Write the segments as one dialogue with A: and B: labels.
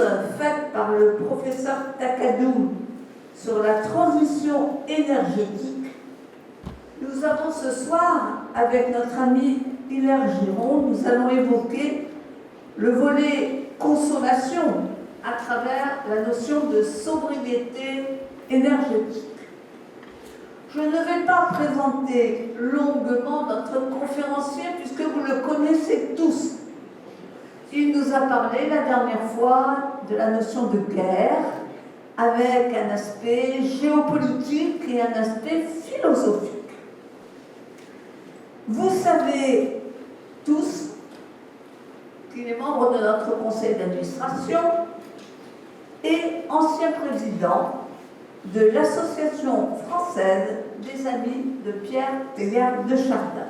A: analyse faite par le professeur Takadou sur la transition énergétique, nous avons ce soir, avec notre ami Hilaire Giron, nous allons évoquer le volet consommation à travers la notion de sobriété énergétique. Je ne vais pas présenter longuement notre conférencier puisque vous le connaissez tous. Il nous a parlé la dernière fois de la notion de guerre avec un aspect géopolitique et un aspect philosophique. Vous savez tous qu'il est membre de notre conseil d'administration et ancien président de l'Association française des amis de Pierre Teilhard de Chardin.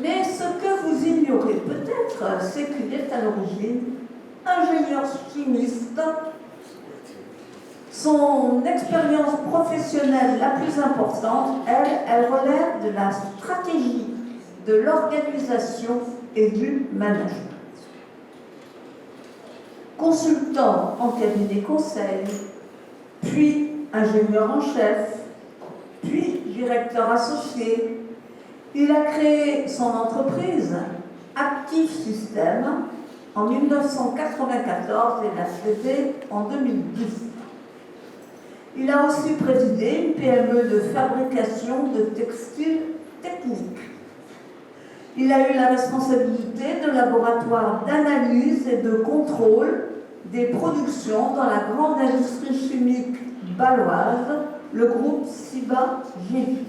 A: Mais ce que vous ignorez peut-être, c'est qu'il est à l'origine ingénieur chimiste. Son expérience professionnelle la plus importante, elle relève de la stratégie, de l'organisation et du management. Consultant en cabinet conseil, puis ingénieur en chef, puis directeur associé, il a créé son entreprise Active System en 1994 et l'a cédée en 2010. Il a aussi présidé une PME de fabrication de textiles techniques. Il a eu la responsabilité de laboratoire d'analyse et de contrôle des productions dans la grande industrie chimique bâloise, le groupe Ciba Génie.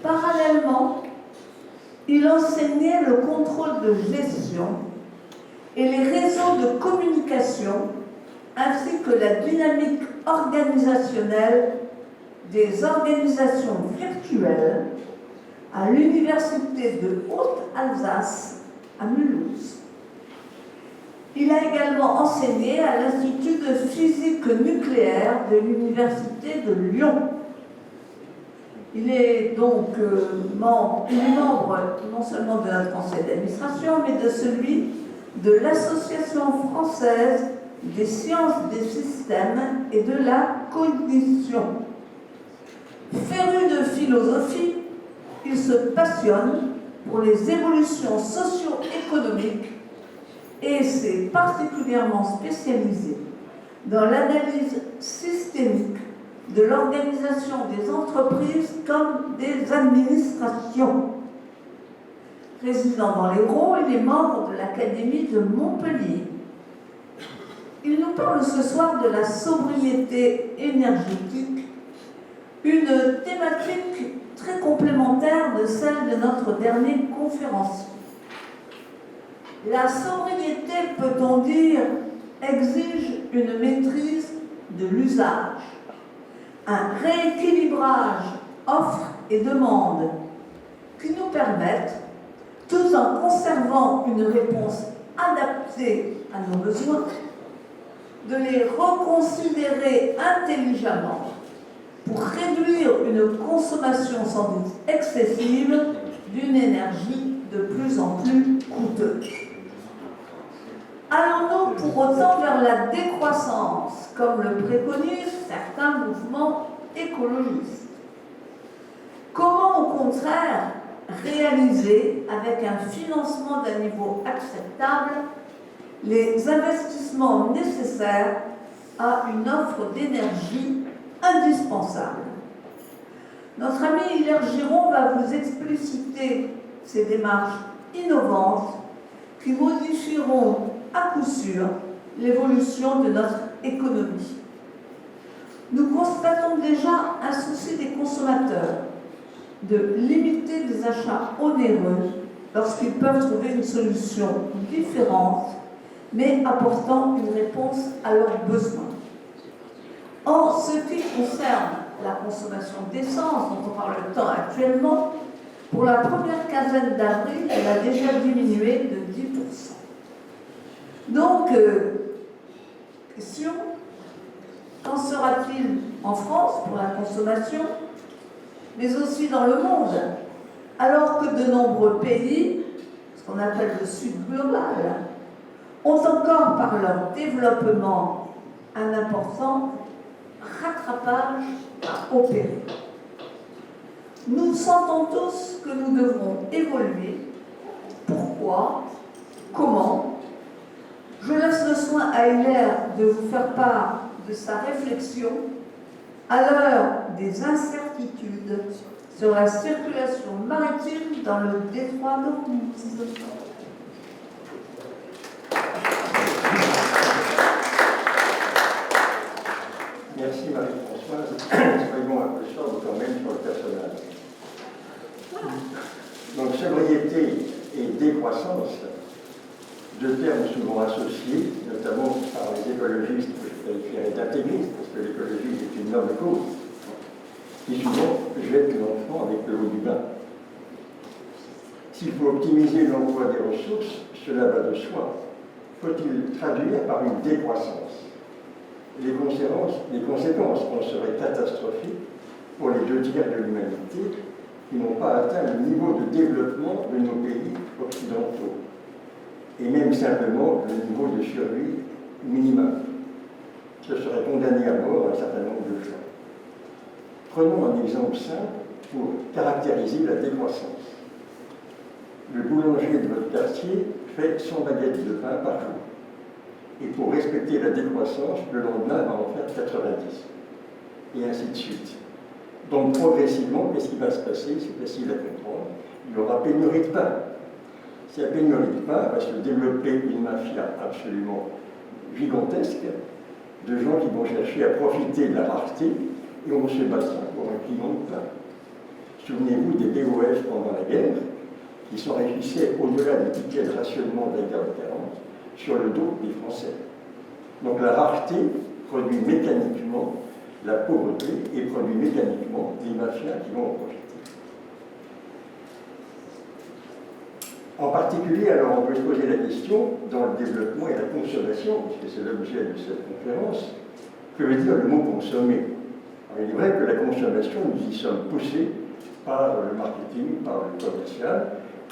A: Parallèlement, il enseignait le contrôle de gestion et les réseaux de communication ainsi que la dynamique organisationnelle des organisations virtuelles à l'Université de Haute-Alsace à Mulhouse. Il a également enseigné à l'Institut de physique nucléaire de l'Université de Lyon. Il est donc membre non seulement de notre conseil d'administration, mais de celui de l'Association française des sciences des systèmes et de la cognition. Féru de philosophie, il se passionne pour les évolutions socio-économiques et s'est particulièrement spécialisé dans l'analyse systémique de l'organisation des entreprises comme des administrations. Résident dans l'Hérault, il est membre de l'Académie de Montpellier. Il nous parle ce soir de la sobriété énergétique, une thématique très complémentaire de celle de notre dernier conférencier. La sobriété, peut-on dire, exige une maîtrise de l'usage, un rééquilibrage offre et demande qui nous permettent, tout en conservant une réponse adaptée à nos besoins, de les reconsidérer intelligemment pour réduire une consommation sans doute excessive d'une énergie de plus en plus coûteuse. Allons-nous pour autant vers la décroissance, comme le préconisent certains mouvements écologistes? Comment, au contraire, réaliser, avec un financement d'un niveau acceptable, les investissements nécessaires à une offre d'énergie indispensable? Notre ami Hilaire Giron va vous expliciter ces démarches innovantes qui modifieront à coup sûr l'évolution de notre économie. Nous constatons déjà un souci des consommateurs de limiter les achats onéreux lorsqu'ils peuvent trouver une solution différente mais apportant une réponse à leurs besoins. En ce qui concerne la consommation d'essence, dont on parle tant actuellement, pour la première quinzaine d'avril, elle a déjà diminué de 10%. Donc, question, qu'en sera-t-il en France pour la consommation, mais aussi dans le monde, alors que de nombreux pays, ce qu'on appelle le Sud global, ont encore par leur développement un important rattrapage à opérer. Nous sentons tous que nous devrons évoluer. Pourquoi? Comment? Je laisse le soin à Hilaire de vous faire part de sa réflexion à l'heure des incertitudes sur la circulation maritime dans le détroit d'Ormuz.
B: Merci Marie-Françoise. Soyons un peu sobres quand même sur le personnage. Donc sobriété et décroissance, deux termes souvent associés, notamment par les écologistes que je qualifierais d'intégristes, parce que l'écologie est une noble cause, qui souvent jette l'enfant avec le haut du bain. S'il faut optimiser l'emploi des ressources, cela va de soi. Faut-il traduire par une décroissance? Les conséquences en seraient catastrophiques pour les 2 tiers de l'humanité qui n'ont pas atteint le niveau de développement de nos pays occidentaux, et même simplement le niveau de survie minimum. Ce serait condamné à mort un certain nombre de gens. Prenons un exemple simple pour caractériser la décroissance. Le boulanger de votre quartier fait 100 baguettes de pain par jour. Et pour respecter la décroissance, le lendemain va en faire 90. Et ainsi de suite. Donc progressivement, qu'est-ce qui va se passer? C'est facile à comprendre. Il y aura pénurie de pain. Si la pénurie de pain va se développer une mafia absolument gigantesque de gens qui vont chercher à profiter de la rareté et on se battra pour un piment de pain. Souvenez-vous des BOF pendant la guerre qui s'enrichissaient au-delà des tickets de rationnement de la guerre de 40 sur le dos des Français. Donc la rareté produit mécaniquement la pauvreté et produit mécaniquement des mafias qui vont en profiter. En particulier, alors on peut se poser la question, dans le développement et la consommation, puisque c'est l'objet de cette conférence, que veut dire le mot consommer? Alors, il est vrai que la consommation, nous y sommes poussés par le marketing, par le commercial,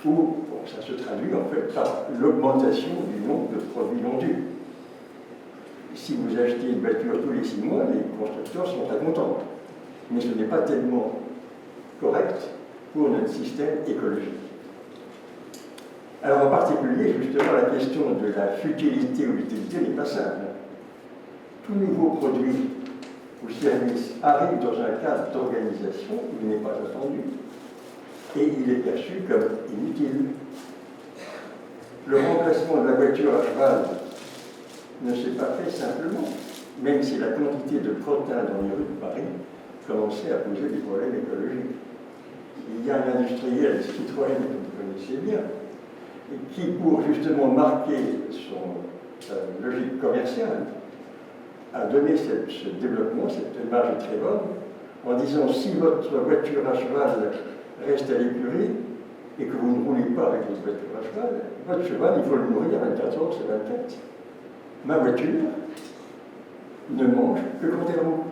B: où ça se traduit en fait par l'augmentation du nombre de produits vendus. Si vous achetez une voiture tous les 6 mois, les constructeurs sont très contents. Mais ce n'est pas tellement correct pour notre système écologique. Alors en particulier, justement, la question de la futilité ou l'utilité n'est pas simple. Tout nouveau produit ou service arrive dans un cadre d'organisation où il n'est pas attendu et il est perçu comme inutile. Le remplacement de la voiture à cheval ne s'est pas fait simplement, même si la quantité de protéines dans les rues de Paris commençait à poser des problèmes écologiques. Il y a un industriel, Citroën, que vous connaissez bien, qui, pour justement marquer sa logique commerciale, a donné ce développement, cette marge très bonne, en disant si votre voiture à cheval reste à l'écurie et que vous ne roulez pas avec votre voiture à cheval, votre cheval, il faut le nourrir 24 heures sur 24. Ma voiture ne mange que quand elle roule.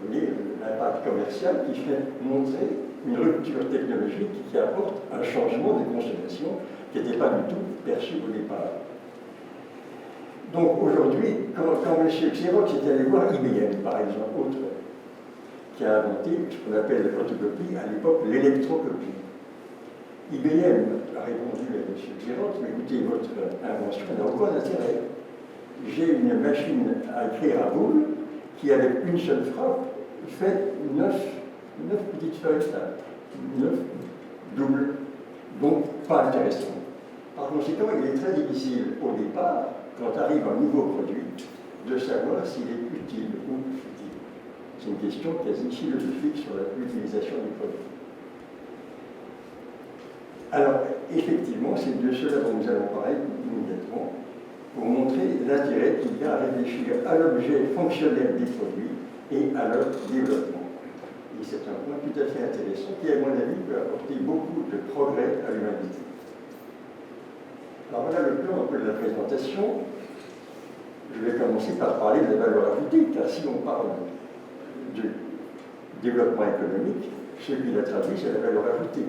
B: Vous voyez l'impact commercial qui fait montrer une rupture technologique qui apporte un changement de consommation qui n'était pas du tout perçu au départ. Donc aujourd'hui, quand M. Xerox est allé voir IBM, par exemple, qui a inventé ce qu'on appelle la photocopie, à l'époque l'électrocopie. IBM a répondu à M. Xerox, mais écoutez, votre invention n'a aucun intérêt. J'ai une machine à écrire à boule qui, avec une seule frappe, fait 9 petites feuilles, 9 doubles, donc pas intéressant. Par conséquent, il est très difficile au départ, quand arrive un nouveau produit, de savoir s'il est utile ou futile. C'est une question quasi philosophique sur l'utilisation du produit. Alors, effectivement, c'est de cela dont nous allons parler immédiatement, pour montrer l'intérêt qu'il y a à réfléchir à l'objet fonctionnel des produits et à leur développement. Et c'est un point tout à fait intéressant qui, à mon avis, peut apporter beaucoup de progrès à l'humanité. Alors voilà le plan un peu de la présentation. Je vais commencer par parler de la valeur ajoutée, car si on parle du développement économique, ce qui la traduit, c'est la valeur ajoutée.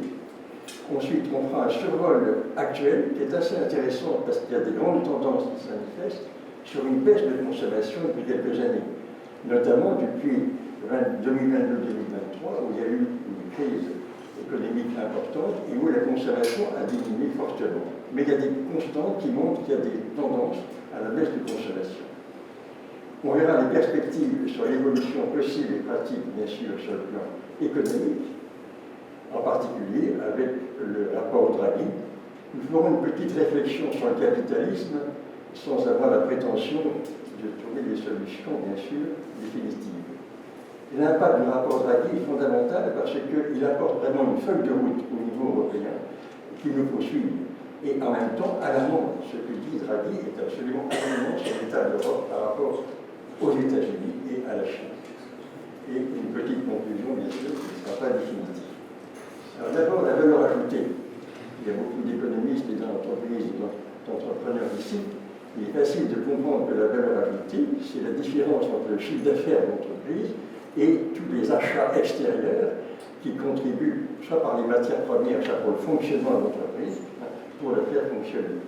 B: Ensuite, on fera un survol actuel qui est assez intéressant parce qu'il y a des grandes tendances qui se manifestent sur une baisse de consommation depuis quelques années, notamment depuis 2022-2023 où il y a eu une crise économique importante et où la consommation a diminué fortement. Mais il y a des constantes qui montrent qu'il y a des tendances à la baisse de consommation. On verra les perspectives sur l'évolution possible et pratique, bien sûr, sur le plan économique, en particulier avec le rapport Draghi. Nous ferons une petite réflexion sur le capitalisme sans avoir la prétention de trouver des solutions, bien sûr, définitives. L'impact du rapport Draghi est fondamental parce qu'il apporte vraiment une feuille de route au niveau européen qu'il nous faut suivre. Et en même temps, alarmant, ce que dit Draghi est absolument alarmant sur l'état de l'Europe par rapport aux États-Unis et à la Chine. Et une petite conclusion, bien sûr, qui ne sera pas définitive. Alors d'abord, la valeur ajoutée. Il y a beaucoup d'économistes et d'entreprises, d'entrepreneurs ici. Il est facile de comprendre que la valeur ajoutée, c'est la différence entre le chiffre d'affaires de l'entreprise et tous les achats extérieurs qui contribuent, soit par les matières premières, soit pour le fonctionnement de l'entreprise, pour la faire fonctionner.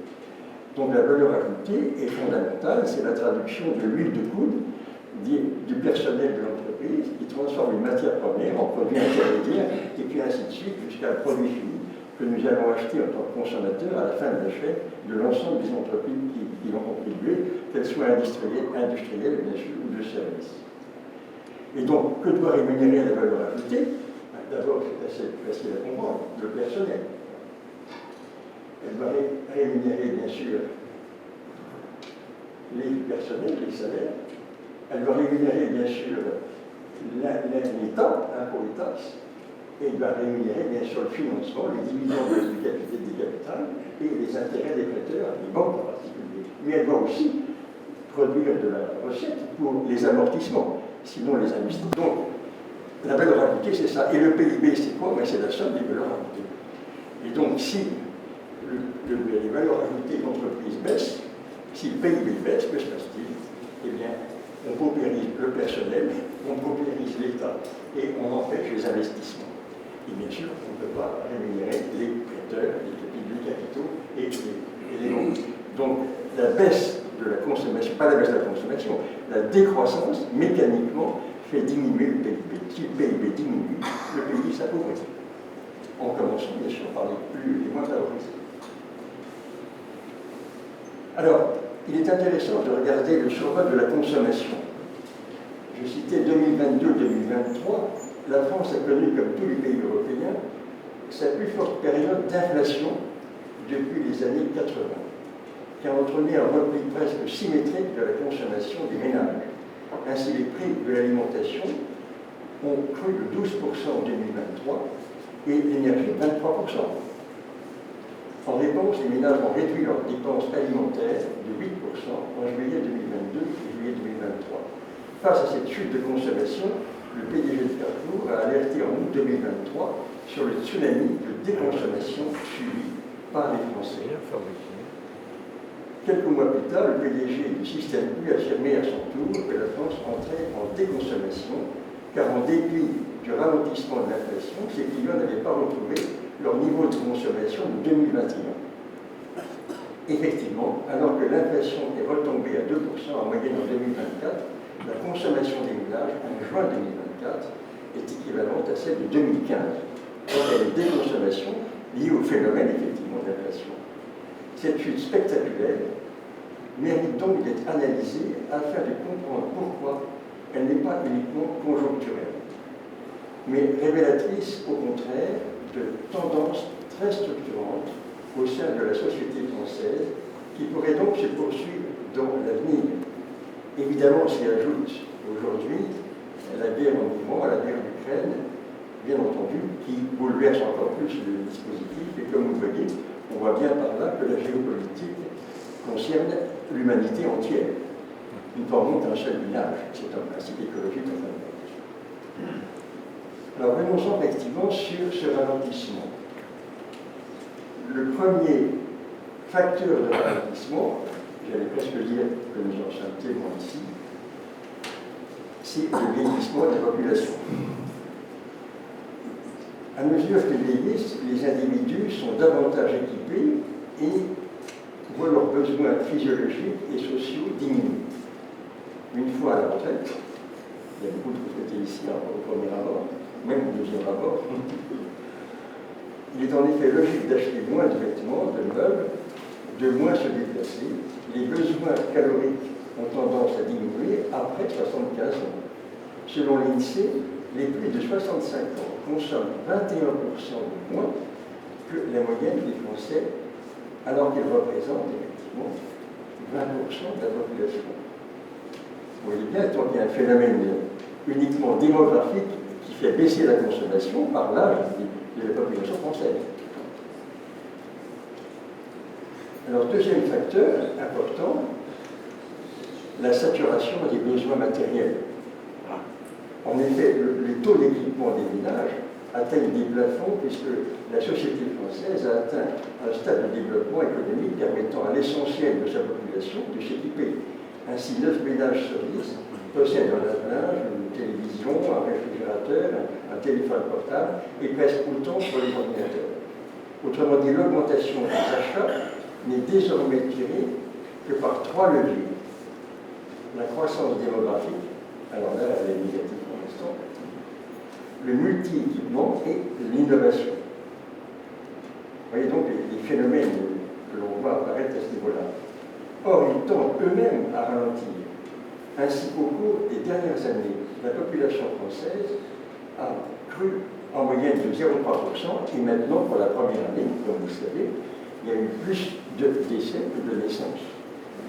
B: Donc la valeur ajoutée est fondamentale, c'est la traduction de l'huile de coude du personnel de l'entreprise qui transforme une matière première en produit intermédiaire et puis ainsi de suite jusqu'à un produit fini que nous allons acheter en tant que consommateurs à la fin de l'achat de l'ensemble des entreprises qui vont contribuer, qu'elles soient industrielles bien sûr, ou de services. Et donc, que doit rémunérer la valeur ajoutée? D'abord, c'est assez facile à comprendre, le personnel. Elle doit rémunérer, bien sûr, les personnels, les salaires. Elle doit rémunérer, bien sûr, l'État, pour les taxes. Et elle doit rémunérer, bien sûr, le financement, les dividendes des capitales et les intérêts des prêteurs, les banques en particulier. Mais elle doit aussi produire de la recette pour les amortissements, sinon les investissements. Donc, la valeur ajoutée, c'est ça. Et le PIB, c'est quoi? C'est la somme des valeurs ajoutées. Et donc, si les valeurs ajoutées d'entreprise baissent, si le PIB baisse, que se passe-t-il? Eh bien, on paupérise le personnel, on paupérise l'État et on empêche les investissements. Et bien sûr, on ne peut pas rémunérer les prêteurs, les capitaux et les banques. Donc, la baisse de la consommation, pas la baisse de la consommation, la décroissance, mécaniquement, fait diminuer le PIB. Si le PIB diminue, le pays s'appauvrit. En commençant, bien sûr, par les moins favorisés. Alors, il est intéressant de regarder le survol de la consommation. Je citais 2022-2023, la France a connu, comme tous les pays européens, sa plus forte période d'inflation depuis les années 80, qui a entraîné un repli presque symétrique de la consommation des ménages. Ainsi, les prix de l'alimentation ont cru de 12% en 2023 et l'énergie 23%. En réponse, les ménages ont réduit leurs dépenses alimentaires de 8% en juillet 2022 et juillet 2023. Face à cette chute de consommation, le PDG de Carrefour a alerté en août 2023 sur le tsunami de déconsommation subi par les Français. Quelques mois plus tard, le PDG du Système U affirmait à son tour que la France entrait en déconsommation, car en dépit du ralentissement de l'inflation, ses clients n'avaient pas retrouvé leur niveau de consommation de 2021. Effectivement, alors que l'inflation est retombée à 2% en moyenne en 2024, la consommation des ménages en juin 2024 est équivalente à celle de 2015. Donc il y a une déconsommation liée au phénomène effectivement d'inflation. Cette chute spectaculaire mérite donc d'être analysée afin de comprendre pourquoi elle n'est pas uniquement conjoncturelle, mais révélatrice au contraire de tendances très structurantes au sein de la société française qui pourraient donc se poursuivre dans l'avenir. Évidemment, s'y ajoute aujourd'hui la guerre en Iran, la guerre d'Ukraine, bien entendu, qui bouleverse encore plus le dispositif. Et comme vous voyez, on voit bien par là que la géopolitique concerne l'humanité entière. Nous formons un seul village, c'est un principe écologique en fin de compte. Alors venons-en effectivement sur ce ralentissement. Le premier facteur de ralentissement, j'allais presque dire que nous en sommes témoins ici, c'est le vieillissement de la population. À mesure qu'ils vieillissent, les individus sont davantage équipés et voient leurs besoins physiologiques et sociaux diminuer. Une fois à la retraite, il y a beaucoup de retraités ici au premier abord, même au deuxième abord, il est en effet logique d'acheter moins de vêtements, de meubles, de moins se déplacer. Les besoins caloriques ont tendance à diminuer après 75 ans. Selon l'INSEE, les plus de 65 ans consomment 21% de moins que la moyenne des Français, alors qu'ils représentent effectivement 20% de la population. Vous voyez bien, donc il y a un phénomène uniquement démographique qui fait baisser la consommation par l'âge de la population française. Alors, deuxième facteur important, la saturation des besoins matériels. En effet, les taux d'équipement des ménages atteignent des plafonds puisque la société française a atteint un stade de développement économique permettant à l'essentiel de sa population de s'équiper. Ainsi, 9 ménages sur 10 possèdent un lave-linge, une télévision, un réfrigérateur, un téléphone portable et presque autant pour les ordinateurs. Autrement dit, l'augmentation des achats n'est désormais tirée que par 3 leviers. La croissance démographique, alors là, elle est négative pour l'instant, le multi-équipement et l'innovation. Vous voyez donc les phénomènes que l'on voit apparaître à ce niveau-là. Or, ils tendent eux-mêmes à ralentir. Ainsi, au cours des dernières années, la population française a cru en moyenne de 0,3%, et maintenant, pour la première année, comme vous le savez, il y a eu plus de décès que de naissances.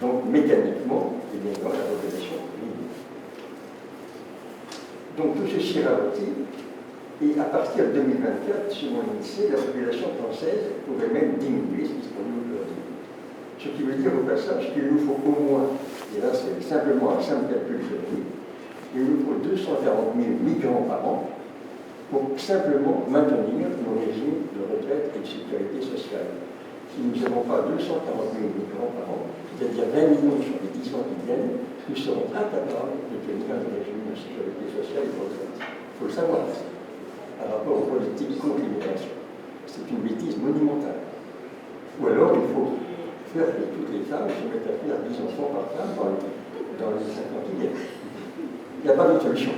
B: Donc, mécaniquement, évidemment, la population diminue. Donc, tout ceci ralentit, et à partir de 2024, selon l'INSEE, la population française pourrait même diminuer, ce qui se produit aujourd'hui. Ce qui veut dire au passage qu'il nous faut au moins, et là c'est simplement un simple calcul économique, il nous faut 240 000 migrants par an pour simplement maintenir nos régimes de retraite et de sécurité sociale. Si nous n'avons pas 240 000 migrants par an, c'est-à-dire 20 millions sur les 10 ans qui viennent, nous serons incapables de tenir un régime de sécurité sociale et de retraite. Il faut le savoir, par rapport aux politiques contre l'immigration. C'est une bêtise monumentale. Ou alors il faut faire que toutes les femmes se mettent à faire 10 enfants par femme dans les 5 ans qui viennent. Il n'y a pas d'autre solution.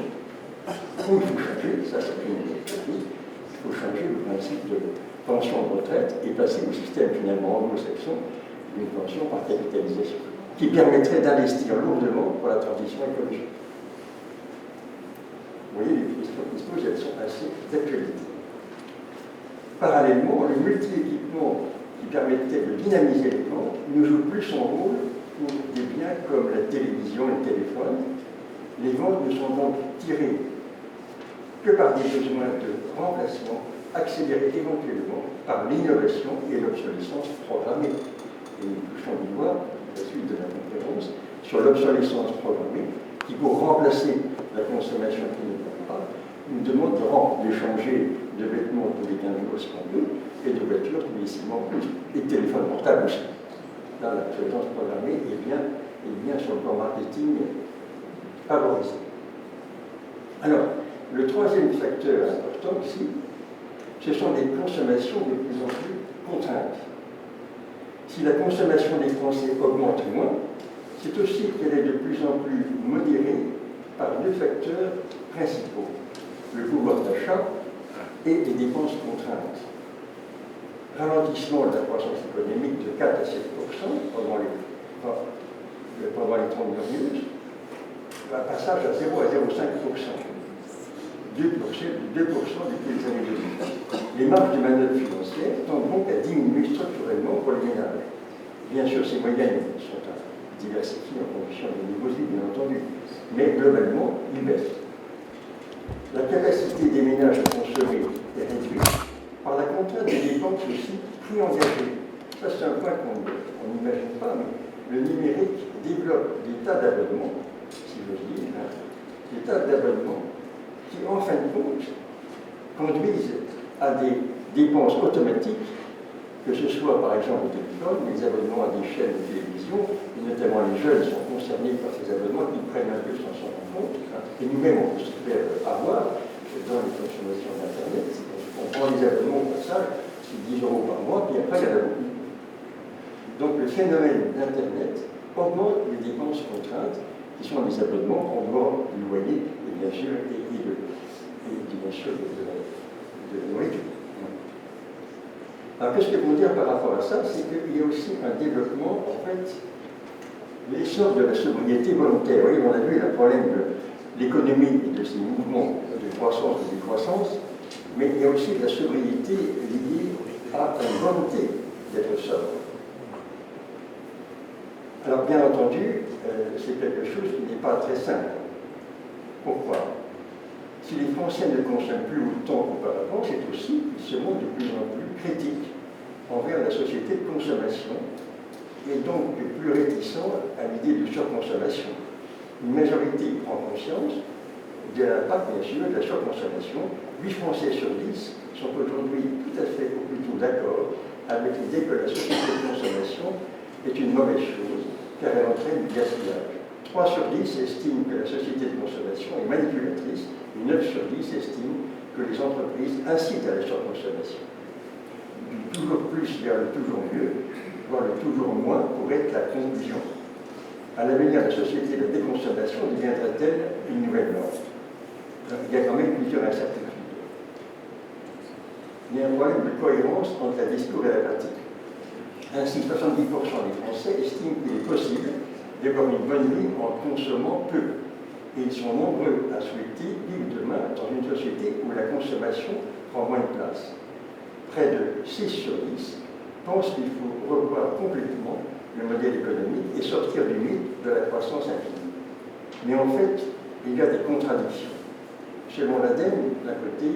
B: Ou il faut changer, ça c'est une technique, il faut changer le principe de pension de retraite et passer au système finalement anglo-saxon d'une pension par capitalisation, qui permettrait d'investir lourdement pour la transition écologique. Vous voyez, les questions qui se posent, elles sont assez d'actualité. Parallèlement, le multi-équipement qui permettait de dynamiser les ventes ne joue plus son rôle pour des biens comme la télévision et le téléphone. Les ventes ne sont donc tirées que par des besoins de remplacement, accélérés éventuellement par l'innovation et l'obsolescence programmée. Et nous touchons du doigt la suite de la conférence sur l'obsolescence programmée qui, pour remplacer la consommation qui ne va pas, nous demande de changer de vêtements tous les 15 jours si on peut, et de voitures tous les 6 mois plus, et de téléphone portable aussi. Là, l'obsolescence programmée est bien sur le plan marketing favorisé. Alors, le troisième facteur important ici, ce sont des consommations de plus en plus contraintes. Si la consommation des Français augmente moins, c'est aussi qu'elle est de plus en plus modérée par 2 facteurs principaux, le pouvoir d'achat et les dépenses contraintes. Ralentissement de la croissance économique de 4 à 7% pendant les 30 glorieuses, un passage à 0 à 0,5%, 2% depuis les années 2000. Les marges de manœuvre financières tendent donc à diminuer structurellement pour les ménages. Bien sûr, ces moyennes sont à diversifier en fonction des niveaux de vie, bien entendu, mais globalement, ils baissent. La capacité des ménages à consommer est réduite par la contrainte des dépenses aussi plus engagées. Ça, c'est un point qu'on n'imagine pas, mais le numérique développe des tas d'abonnements, si j'ose dire, des tas d'abonnements qui, en fin de compte, conduisent à des dépenses automatiques, que ce soit par exemple au téléphone, les abonnements à des chaînes de télévision, et notamment les jeunes sont concernés par ces abonnements qui prennent un peu sans s'en rendre compte, et nous-mêmes on peut se faire avoir dans les consommations d'Internet, c'est qu'on se On prend des abonnements au passage, c'est 10 euros par mois, puis après il y en a beaucoup. Donc le phénomène d'Internet augmente les dépenses contraintes, qui sont des abonnements en dehors du loyer, et bien sûr, de nourriture. Alors qu'est-ce que vous dire par rapport à ça? C'est qu'il y a aussi un développement, en fait, l'essor de la sobriété volontaire. Oui, on a vu le problème de l'économie et de ces mouvements de croissance ou de décroissance, mais il y a aussi la sobriété liée à une volonté d'être sobre. Alors bien entendu, c'est quelque chose qui n'est pas très simple. Pourquoi? Si les Français ne consomment plus autant qu'auparavant, c'est aussi qu'ils se montrent de plus en plus critiques envers la société de consommation et donc plus réticents à l'idée de surconsommation. Une majorité prend conscience de l'impact, bien sûr, de la surconsommation. 8 Français sur 10 sont aujourd'hui tout à fait ou plutôt d'accord avec l'idée que la société de consommation est une mauvaise chose, car elle entraîne du gaspillage. 3 sur 10 estiment que la société de consommation est manipulatrice, et 9 sur 10 estiment que les entreprises incitent à la surconsommation. Du toujours plus vers le toujours mieux, voire le toujours moins, pourrait être la conclusion. À l'avenir, la société de déconsommation deviendra-t-elle une nouvelle norme? Il y a quand même plusieurs incertitudes. Il y a un problème de cohérence entre la discours et la pratique. Ainsi, 70% des Français estiment qu'il est possible d'avoir une bonne vie en consommant peu. Et ils sont nombreux à souhaiter vivre demain dans une société où la consommation prend moins de place. Près de 6 sur 10 pensent qu'il faut revoir complètement le modèle économique et sortir du mythe de la croissance infinie. Mais en fait, il y a des contradictions. Selon l'ADEME, d'un côté,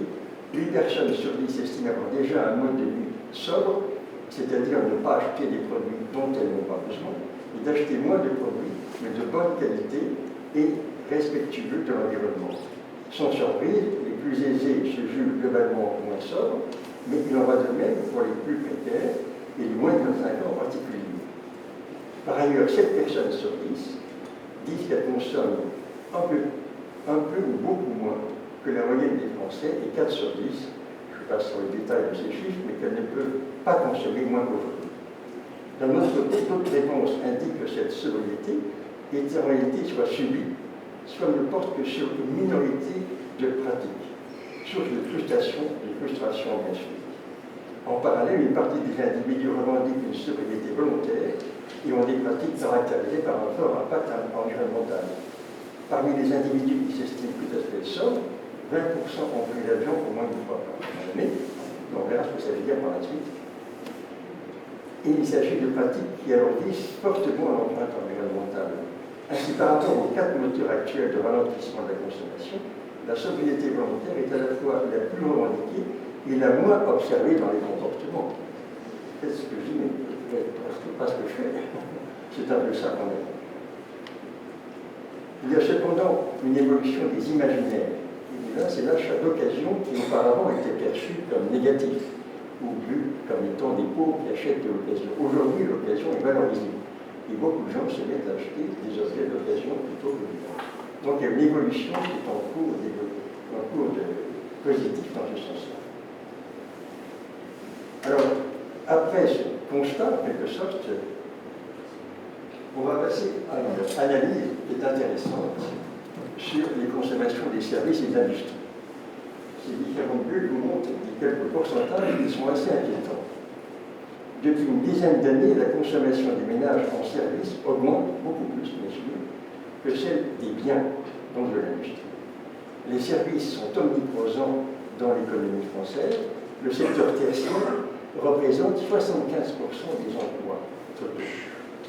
B: 8 personnes sur 10 estiment avoir déjà un mode de vie sobre, c'est-à-dire ne pas acheter des produits dont elles n'ont pas besoin, et d'acheter moins de produits, mais de bonne qualité et respectueux de l'environnement. Sans surprise, les plus aisés se jugent globalement moins sobres, mais il en va de même pour les plus précaires et les moins de 25 ans en particulier. Par ailleurs, 7 personnes sur 10 disent qu'elles consomment un peu ou beaucoup moins que la moyenne des Français, et 4 sur 10, je passe sur les détails de ces chiffres, mais qu'elles ne peuvent pas consommer moins qu'aujourd'hui. D'un autre côté, d'autres réponses indiquent que cette sobriété est en réalité soit subie, soit ne porte que sur une minorité de pratiques, source de frustration bien sûr. En parallèle, une partie des individus revendiquent une sobriété volontaire et ont des pratiques caractérisées par un fort impact environnemental. Parmi les individus qui s'estiment tout à fait sobres, 20% ont pris l'avion au moins une fois par année. On verra ce que ça veut dire par la suite. Et il s'agit de pratiques qui alourdissent fortement l'empreinte environnementale. Ainsi, par rapport aux 4 moteurs actuels de ralentissement de la consommation, la sobriété volontaire est à la fois la plus revendiquée et la moins observée dans les comportements. C'est ce que je dis, mais pas ce que je fais. C'est un peu ça quand même. Il y a cependant une évolution des imaginaires. Et là, c'est l'achat d'occasion qui auparavant était perçu comme négatif, ou vu comme étant des pauvres qui achètent de l'occasion. Aujourd'hui, l'occasion est valorisée. Et beaucoup de gens se mettent à acheter des objets d'occasion plutôt que du neuf. Donc il y a une évolution qui est en cours de positif dans ce sens-là. Alors, après ce constat, en quelque sorte, on va passer à une analyse qui est intéressante sur les consommations des services et de l'industrie. Ces différentes bulles vous montrent quelques pourcentages qui sont assez inquiétants. Depuis une dizaine d'années, la consommation des ménages en services augmente beaucoup plus, bien sûr, que celle des biens, donc de l'industrie. Les services sont omniprésents dans l'économie française. Le secteur tertiaire représente 75% des emplois totaux.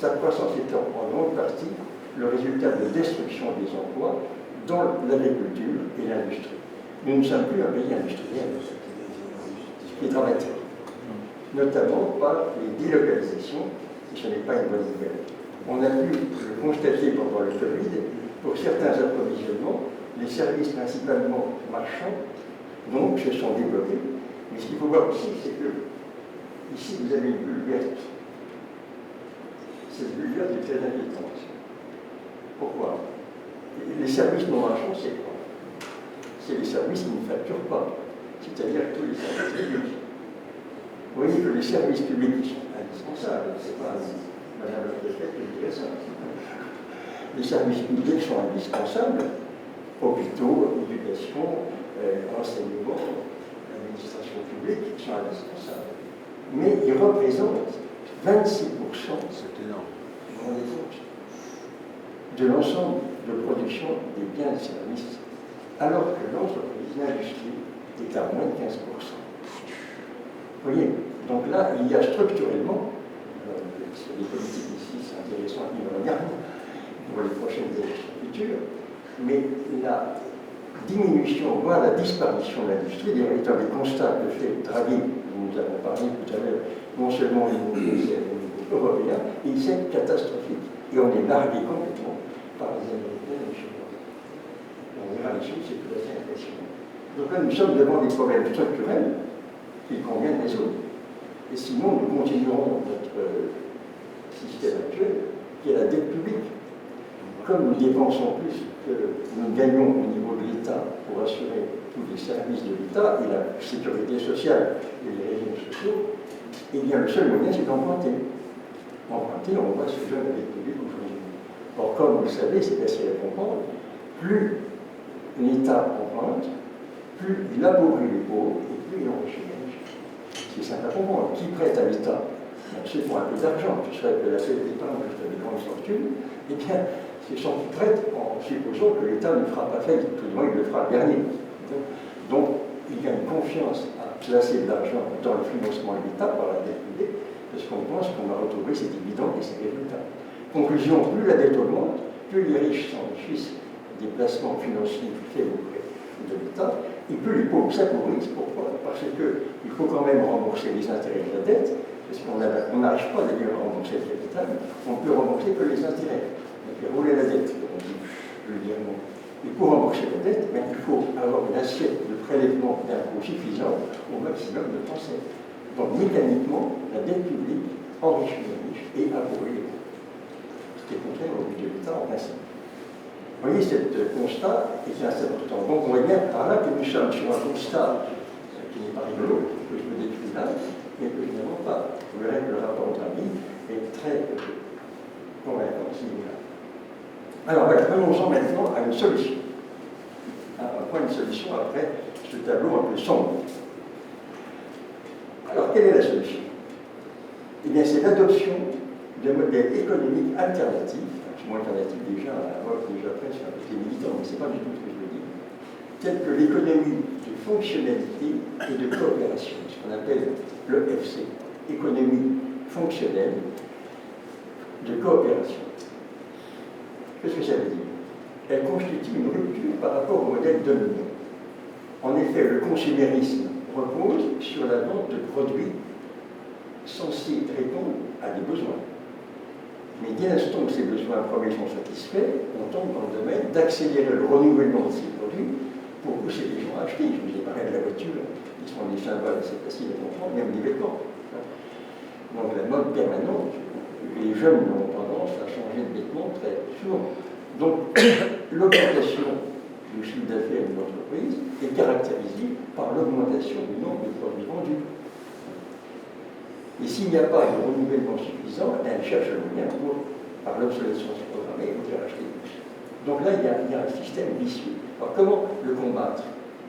B: Sa croissance étant en grande partie le résultat de destruction des emplois dans l'agriculture et l'industrie. Nous ne sommes plus un pays industriel, ce qui est dramatique, notamment par les délocalisations, et ce n'est pas une bonne nouvelle. On a pu le constater pendant le Covid, pour certains approvisionnements, les services principalement marchands, donc, se sont développés. Mais ce qu'il faut voir aussi, c'est que ici, vous avez une bulle verte. Cette bulle verte est très inquiétante. Pourquoi? Les services non marchands, c'est quoi? C'est les services qui ne facturent pas. c'est-à-dire tous les services publics. Vous voyez que les services publics sont indispensables, c'est pas Madame le Préfet qui dirait ça. Les services publics sont indispensables, hôpitaux, éducation, enseignement, l'administration publique sont indispensables. Mais ils représentent 26% de l'ensemble de production des biens et services, alors que l'entreprise, l'industrie, est à moins de 15%. Vous voyez, donc là, il y a structurellement, les politiques ici, c'est intéressant, ils le regardent pour les prochaines élections futures, mais la diminution, voire la disparition de l'industrie, étant des constats que fait Draghi, dont nous avons parlé tout à l'heure, non seulement au niveau européen, et c'est catastrophique. Et on est largué complètement par les Américains et les Chinois. On verra les choses, c'est tout à fait impressionnant. Donc là, nous sommes devant des problèmes structurels qu'il convient de résoudre. Et sinon, nous continuerons notre système actuel, qui est la dette publique. Comme nous dépensons plus que nous gagnons au niveau de l'État pour assurer tous les services de l'État et la sécurité sociale et les régimes sociaux, eh bien, le seul moyen, c'est d'emprunter. Emprunter, on voit ce jeu de la dette publique aujourd'hui. Or, comme vous le savez, c'est facile à comprendre, plus l'État emprunte, plus il appauvrit les pauvres et plus il enrichit les riches. C'est simple à comprendre. Qui prête à l'État? C'est pour un peu d'argent. Je serais que la seule épargne que je fais des grandes fortunes. Eh bien, c'est gens qui prêtent en supposant que l'État ne fera pas faillite. Tout du moins, il le fera le dernier. Donc, il y a une confiance à placer de l'argent dans le financement de l'État par la dette publique, parce qu'on pense qu'on va retrouver ses dividendes et ses résultats. Conclusion, plus la dette augmente, plus les riches s'enrichissent des placements financiers faits auprès de l'État, et plus les pauvres s'appauvrissent. Pourquoi? Parce qu'il faut quand même rembourser les intérêts de la dette, parce qu'on n'arrive pas d'ailleurs à rembourser le capital, on ne peut rembourser que les intérêts. On fait rouler la dette, comme on dit vulgairement. Et pour rembourser la dette, il faut avoir une assiette de prélèvement d'impôts suffisante au maximum de Français. Donc mécaniquement, la dette publique enrichit les riches et appauvrit les pauvres. Ce qui est contraire au budget de l'État en principe. Vous voyez, ce constat est assez important. Donc on voit bien par là que nous sommes sur un constat qui n'est pas rigolo, que je me décris là, mais que je n'invente pas. Vous verrez que le rapport Draghi est très convaincant à ce niveau-là. Alors voilà, venons-en maintenant à une solution. Un point de solution après ce tableau un peu sombre. Alors quelle est la solution? Eh bien c'est l'adoption de modèles économiques alternatifs, qui sont alternatifs déjà à la voix que j'appelle sur un côté militant, mais ce n'est pas du tout ce que je veux dire, tels que l'économie de fonctionnalité et de coopération, ce qu'on appelle l'EFC, économie fonctionnelle de coopération. Qu'est-ce que ça veut dire? Elle constitue une rupture par rapport au modèle dominant. En effet, le consumérisme repose sur la vente de produits censés répondre à des besoins. Mais dès l'instant que ces besoins premiers sont satisfaits, on tombe dans le domaine d'accélérer le renouvellement de ces produits pour pousser les gens à acheter. Je vous ai parlé de la voiture, qui sont des symboles assez faciles à comprendre, même des vêtements. Donc la mode permanente, les jeunes ont tendance à changer de vêtements très souvent. Donc l'augmentation du chiffre d'affaires d'une entreprise est caractérisée par l'augmentation du nombre de produits vendus. Et s'il n'y a pas de renouvellement suffisant, elle cherche le moyen pour, par l'obsolescence programmée, pour faire acheter plus. Donc là, il y a un système vicieux. Alors comment le combattre?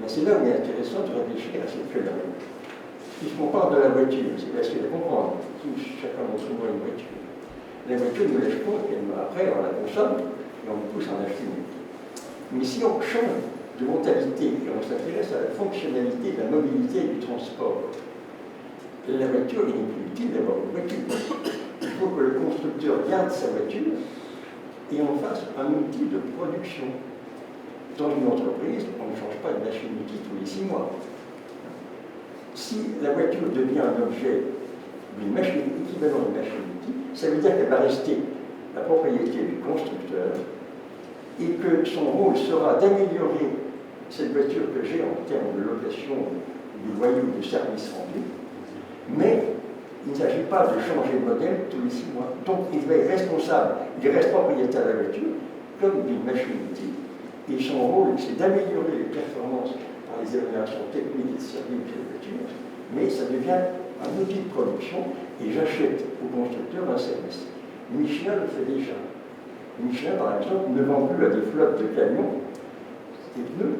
B: C'est là où il est intéressant de réfléchir à ce phénomène. Puisqu'on parle de la voiture, c'est facile à comprendre. Chacun d'entre nous a une voiture. La voiture nous lève compte, après on la consomme et on nous pousse à en acheter une. Mais si on change de mentalité et on s'intéresse à la fonctionnalité de la mobilité et du transport, la voiture, il n'est plus utile d'avoir une voiture. Il faut que le constructeur garde sa voiture et en fasse un outil de production. Dans une entreprise, on ne change pas de machine-outil tous les 6 mois. Si la voiture devient un objet d'une machine, équivalent d'une machine-outil, ça veut dire qu'elle va rester la propriété du constructeur et que son rôle sera d'améliorer cette voiture que j'ai en termes de location du loyer ou de service rendu. Mais il ne s'agit pas de changer de modèle tous les 6 mois. Donc il va être responsable, il reste propriétaire de la voiture comme d'une machine-outil. Et son rôle, c'est d'améliorer les performances par les évaluations techniques et services de voiture, mais ça devient un outil de production et j'achète au constructeur un service. Michelin le fait déjà. Michelin, par exemple, ne vend plus à des flottes de camions des pneus,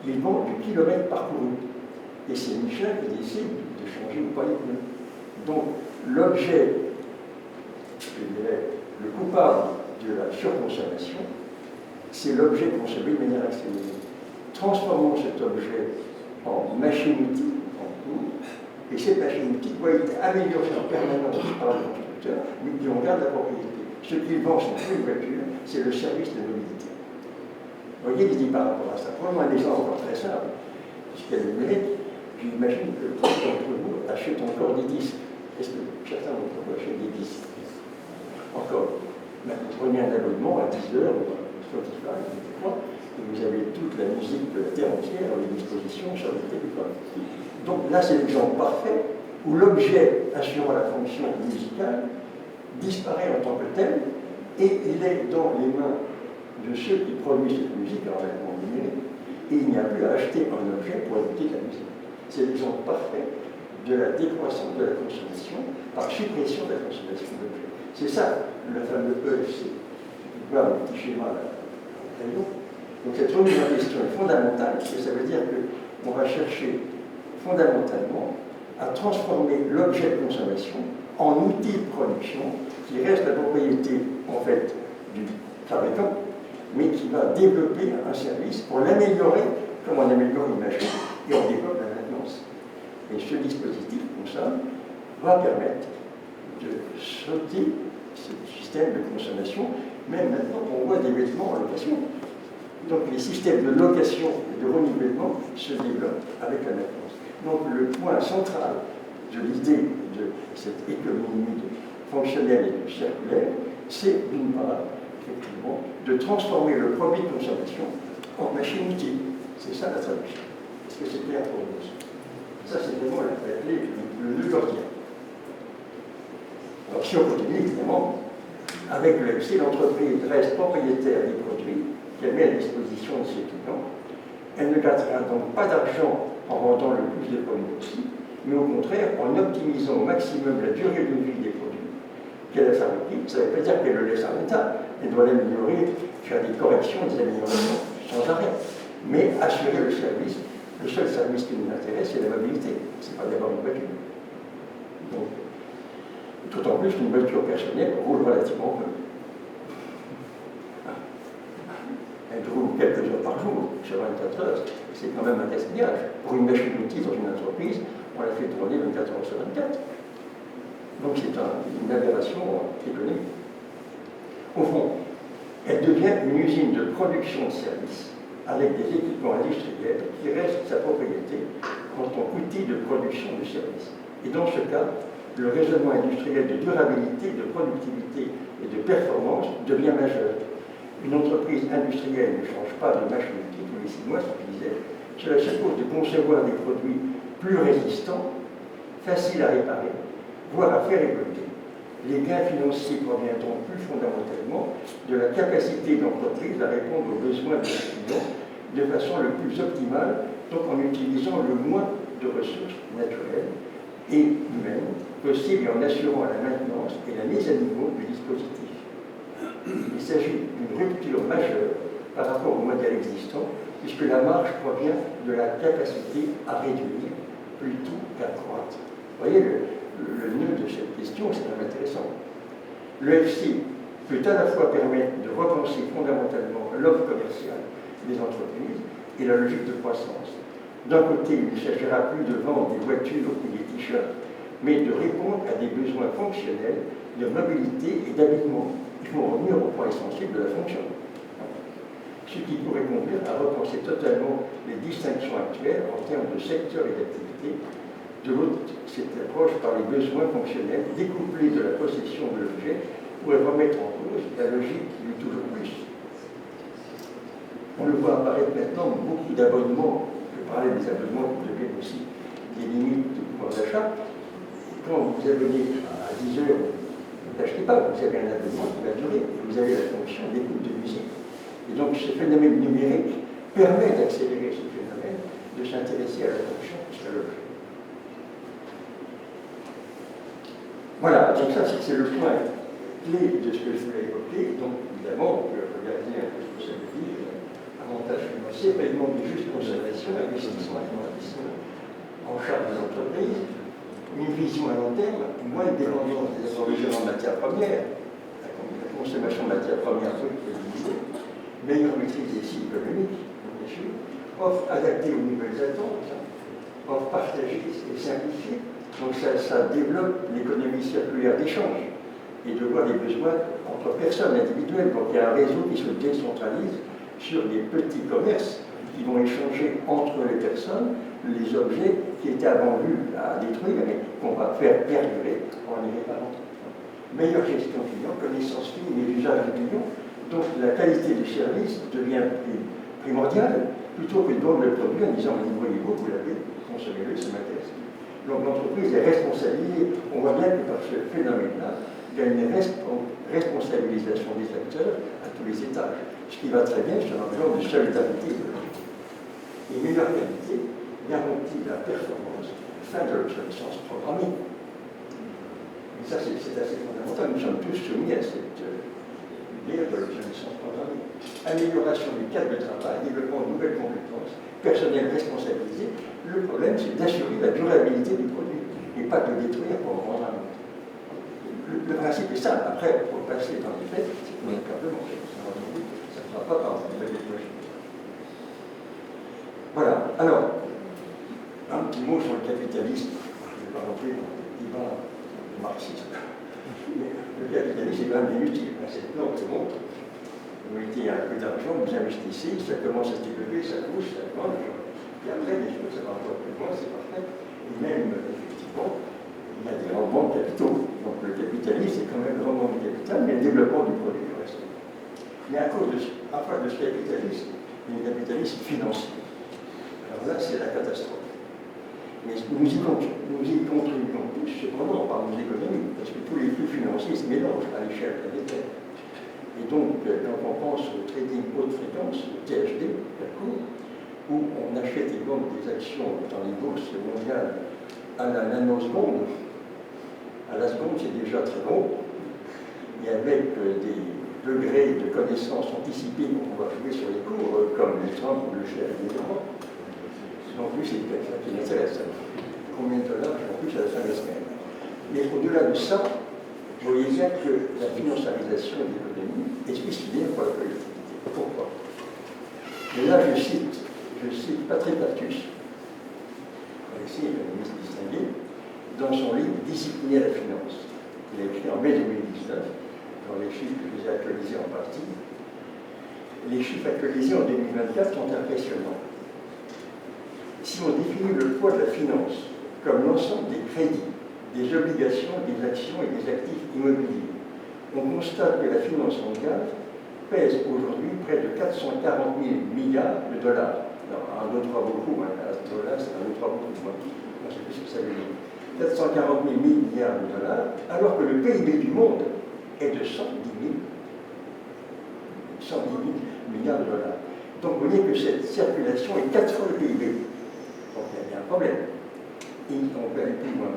B: il vend du kilomètre parcouru. Et c'est Michelin qui décide de changer ou pas les pneus. Donc, l'objet, je dirais, le coupable de la surconsommation, c'est l'objet consommé de manière accélérée. Transformons cet objet en machine-outil, en cours, et cette machine-outil doit être améliorée en permanence par le constructeur, mais qui en garde la propriété. Ce qu'il vend, ce n'est plus une voiture, c'est le service de mobilité. Vous voyez l'idée par rapport à ça. Prenons un exemple encore très simple, puisqu'il y a le numérique. J'imagine que beaucoup d'entre vous achètent encore des disques. Est-ce que certains d'entre vous achètent des disques? Encore. Ben, vous prenez un abonnement à 10 heures, Spotify, et vous avez toute la musique de la terre entière à votre disposition sur le téléphone. Donc là, c'est l'exemple parfait où l'objet assurant la fonction musicale disparaît en tant que tel et il est dans les mains de ceux qui produisent cette musique en règlement numérique et il n'y a plus à acheter un objet pour écouter de la musique. C'est l'exemple parfait de la décroissance de la consommation par suppression de la consommation d'objets. C'est ça, le fameux EFC. Vous voyez un petit schéma là. Donc cette remise en question est fondamentale, parce que ça veut dire qu'on va chercher fondamentalement à transformer l'objet de consommation en outil de production qui reste la propriété en fait du fabricant, mais qui va développer un service pour l'améliorer comme on améliore une machine et on développe la maintenance. Et ce dispositif, comme ça, va permettre de sauter ce système de consommation, même maintenant qu'on voit des vêtements en location. Donc les systèmes de location et de renouvellement se développent avec la maintenance. Donc le point central de l'idée de cette économie fonctionnelle et circulaire, c'est d'une part, effectivement, de transformer le produit de consommation en machine-outil. C'est ça la traduction. Est-ce que c'est clair pour nous? Ça, c'est vraiment la clé, le nœud gordien. Alors si on continue, évidemment, avec le FC, l'entreprise reste propriétaire des produits qu'elle met à disposition de ses clients. Elle ne gagnera donc pas d'argent en vendant le plus de produits possible, mais au contraire en optimisant au maximum la durée de vie des produits qu'elle a fabriqués. Ça ne veut pas dire qu'elle le laisse en état, elle doit l'améliorer, faire des corrections, des améliorations sans arrêt, mais assurer le service. Le seul service qui nous intéresse, c'est la mobilité, ce n'est pas d'avoir une voiture. Donc, d'autant plus qu'une voiture personnelle roule relativement peu. Elle roule quelques heures par jour, sur 24 heures, c'est quand même un gaspillage. Pour une machine-outil dans une entreprise, on la fait tourner 24 heures sur 24. Donc c'est une aberration économique. Au fond, elle devient une usine de production de services avec des équipements industriels qui restent sa propriété en tant qu'outil de production de services. Et dans ce cas, le raisonnement industriel de durabilité, de productivité et de performance devient majeur. Une entreprise industrielle ne change pas de machine-outil tous les 6 mois, ce qu'il disait. Cela suppose de concevoir des produits plus résistants, faciles à réparer, voire à faire évoluer. Les gains financiers proviendront plus fondamentalement de la capacité d'entreprise à répondre aux besoins de ses clients de façon le plus optimale, donc en utilisant le moins de ressources naturelles et humaines possibles et en assurant la maintenance et la mise à niveau du dispositif. Il s'agit d'une rupture majeure par rapport au modèle existant, puisque la marge provient de la capacité à réduire plutôt qu'à croître. Vous voyez le nœud de cette question, c'est très intéressant. Le FC peut à la fois permettre de repenser fondamentalement l'offre commerciale des entreprises et la logique de croissance. D'un côté, il ne s'agira plus de vendre des voitures ou des t-shirts, mais de répondre à des besoins fonctionnels de mobilité et d'habillement. Il faut revenir au point essentiel de la fonction. Ce qui pourrait conduire à repenser totalement les distinctions actuelles en termes de secteur et d'activité. De l'autre, cette approche par les besoins fonctionnels découplés de la possession de l'objet pourrait remettre en cause la logique du toujours plus. On le voit apparaître maintenant beaucoup d'abonnements. Je parlais des abonnements qui deviennent aussi des limites de pouvoir d'achat. Quand vous abonnez à 10 heures, vous n'achetez pas, vous avez un abonnement qui va durer, et vous avez la fonction d'écoute de musique. Et donc ce phénomène numérique permet d'accélérer ce phénomène, de s'intéresser à la fonction et à l'objet. Voilà, donc ça c'est le point clé de ce que je voulais évoquer. Donc évidemment, on peut regarder un peu ce que ça veut dire, avantage financier, paiement de juste conservation, investissement en charge de l'entreprise, une vision à long terme, moins de dépendance des approvisionnements de matières premières, la consommation de matières premières peu divisée, meilleure maîtrise des cycles économiques, bien sûr, offre adaptée aux nouvelles attentes, offre partagée et simplifiée. Donc ça développe l'économie circulaire d'échange et de voir les besoins entre personnes individuelles. Donc il y a un réseau qui se décentralise sur des petits commerces qui vont échanger entre les personnes les objets qui étaient avant vus à détruire, mais qu'on va faire perdurer en les réparant. Meilleure gestion client, connaissance fine et usage du client. Donc la qualité du service devient primordiale plutôt que de vendre le produit en disant voyez-vous, vous l'avez, consommez-le, ça m'intéresse. Donc l'entreprise est responsabilisée. On voit bien que par ce phénomène-là, il y a une responsabilisation des acteurs à tous les étages. Ce qui va très bien sur un plan de solidarité. Et meilleure qualité garantit la performance, fin de l'obsolescence programmée. Et ça, c'est assez fondamental. Nous sommes tous soumis à cette idée de l'obsolescence programmée. Amélioration du cadre de travail, développement de nouvelles compétences, personnel responsabilisé. Le problème, c'est d'assurer la durabilité du produit et pas de le détruire pour en vendre un autre. Le principe est simple. Après, pour passer dans les faits, c'est véritablement ça ne sera pas par une nouvelle technologie. Voilà. Alors, un petit mot sur le capitalisme. Je ne vais pas rentrer dans le débat marxiste. Mais le capitalisme est quand même inutile. C'est non, c'est bon. Vous mettez un peu d'argent, vous investissez, ça commence à se développer, ça pousse, ça mange. Et après, bien sûr, ça va encore plus loin, c'est parfait. Et même, effectivement, il y a des rendements de capitaux. Donc le capitalisme, c'est quand même le rendement du capital, mais le développement du produit du reste. Mais à cause de ce capitalisme, il y a un capitalisme financier. Alors là, c'est la catastrophe. Mais nous y contribuons tous, cependant, par nos économies, parce que tous les flux financiers se mélangent à l'échelle planétaire. Et donc, quand on pense au trading haute fréquence, le THD, où on achète et vend des actions dans les bourses mondiales à la nanoseconde, à la seconde, c'est déjà très bon, et avec des degrés de connaissances anticipées qu'on va jouer sur les cours, comme les Trump ou le chef évidemment. Donc, lui, c'est ça qui m'intéresse. Combien de dollars en plus à la fin de la semaine. Mais au-delà de ça, vous voyez bien que la financiarisation de l'économie est suicidaire pour la collectivité. Pourquoi? Et là, je cite Patrick Artus, ici, économiste distingué, dans son livre Discipliner la finance. Il a écrit en mai 2019, dans les chiffres que je vous ai actualisés en partie. Les chiffres actualisés en 2024 sont impressionnants. Si on définit le poids de la finance comme l'ensemble des crédits, des obligations, des actions et des actifs immobiliers, on constate que la finance mondiale pèse aujourd'hui près de 440 000 milliards de dollars. Alors, un autre pas beaucoup, un dollar, c'est un autre pas beaucoup, moi. On ne sait plus ce que ça veut dire. 440 000 milliards de dollars, alors que le PIB du monde est de 110 000 milliards de dollars. Donc vous voyez que cette circulation est 4 fois le PIB. Donc il y a un problème. Et on peut aller plus loin.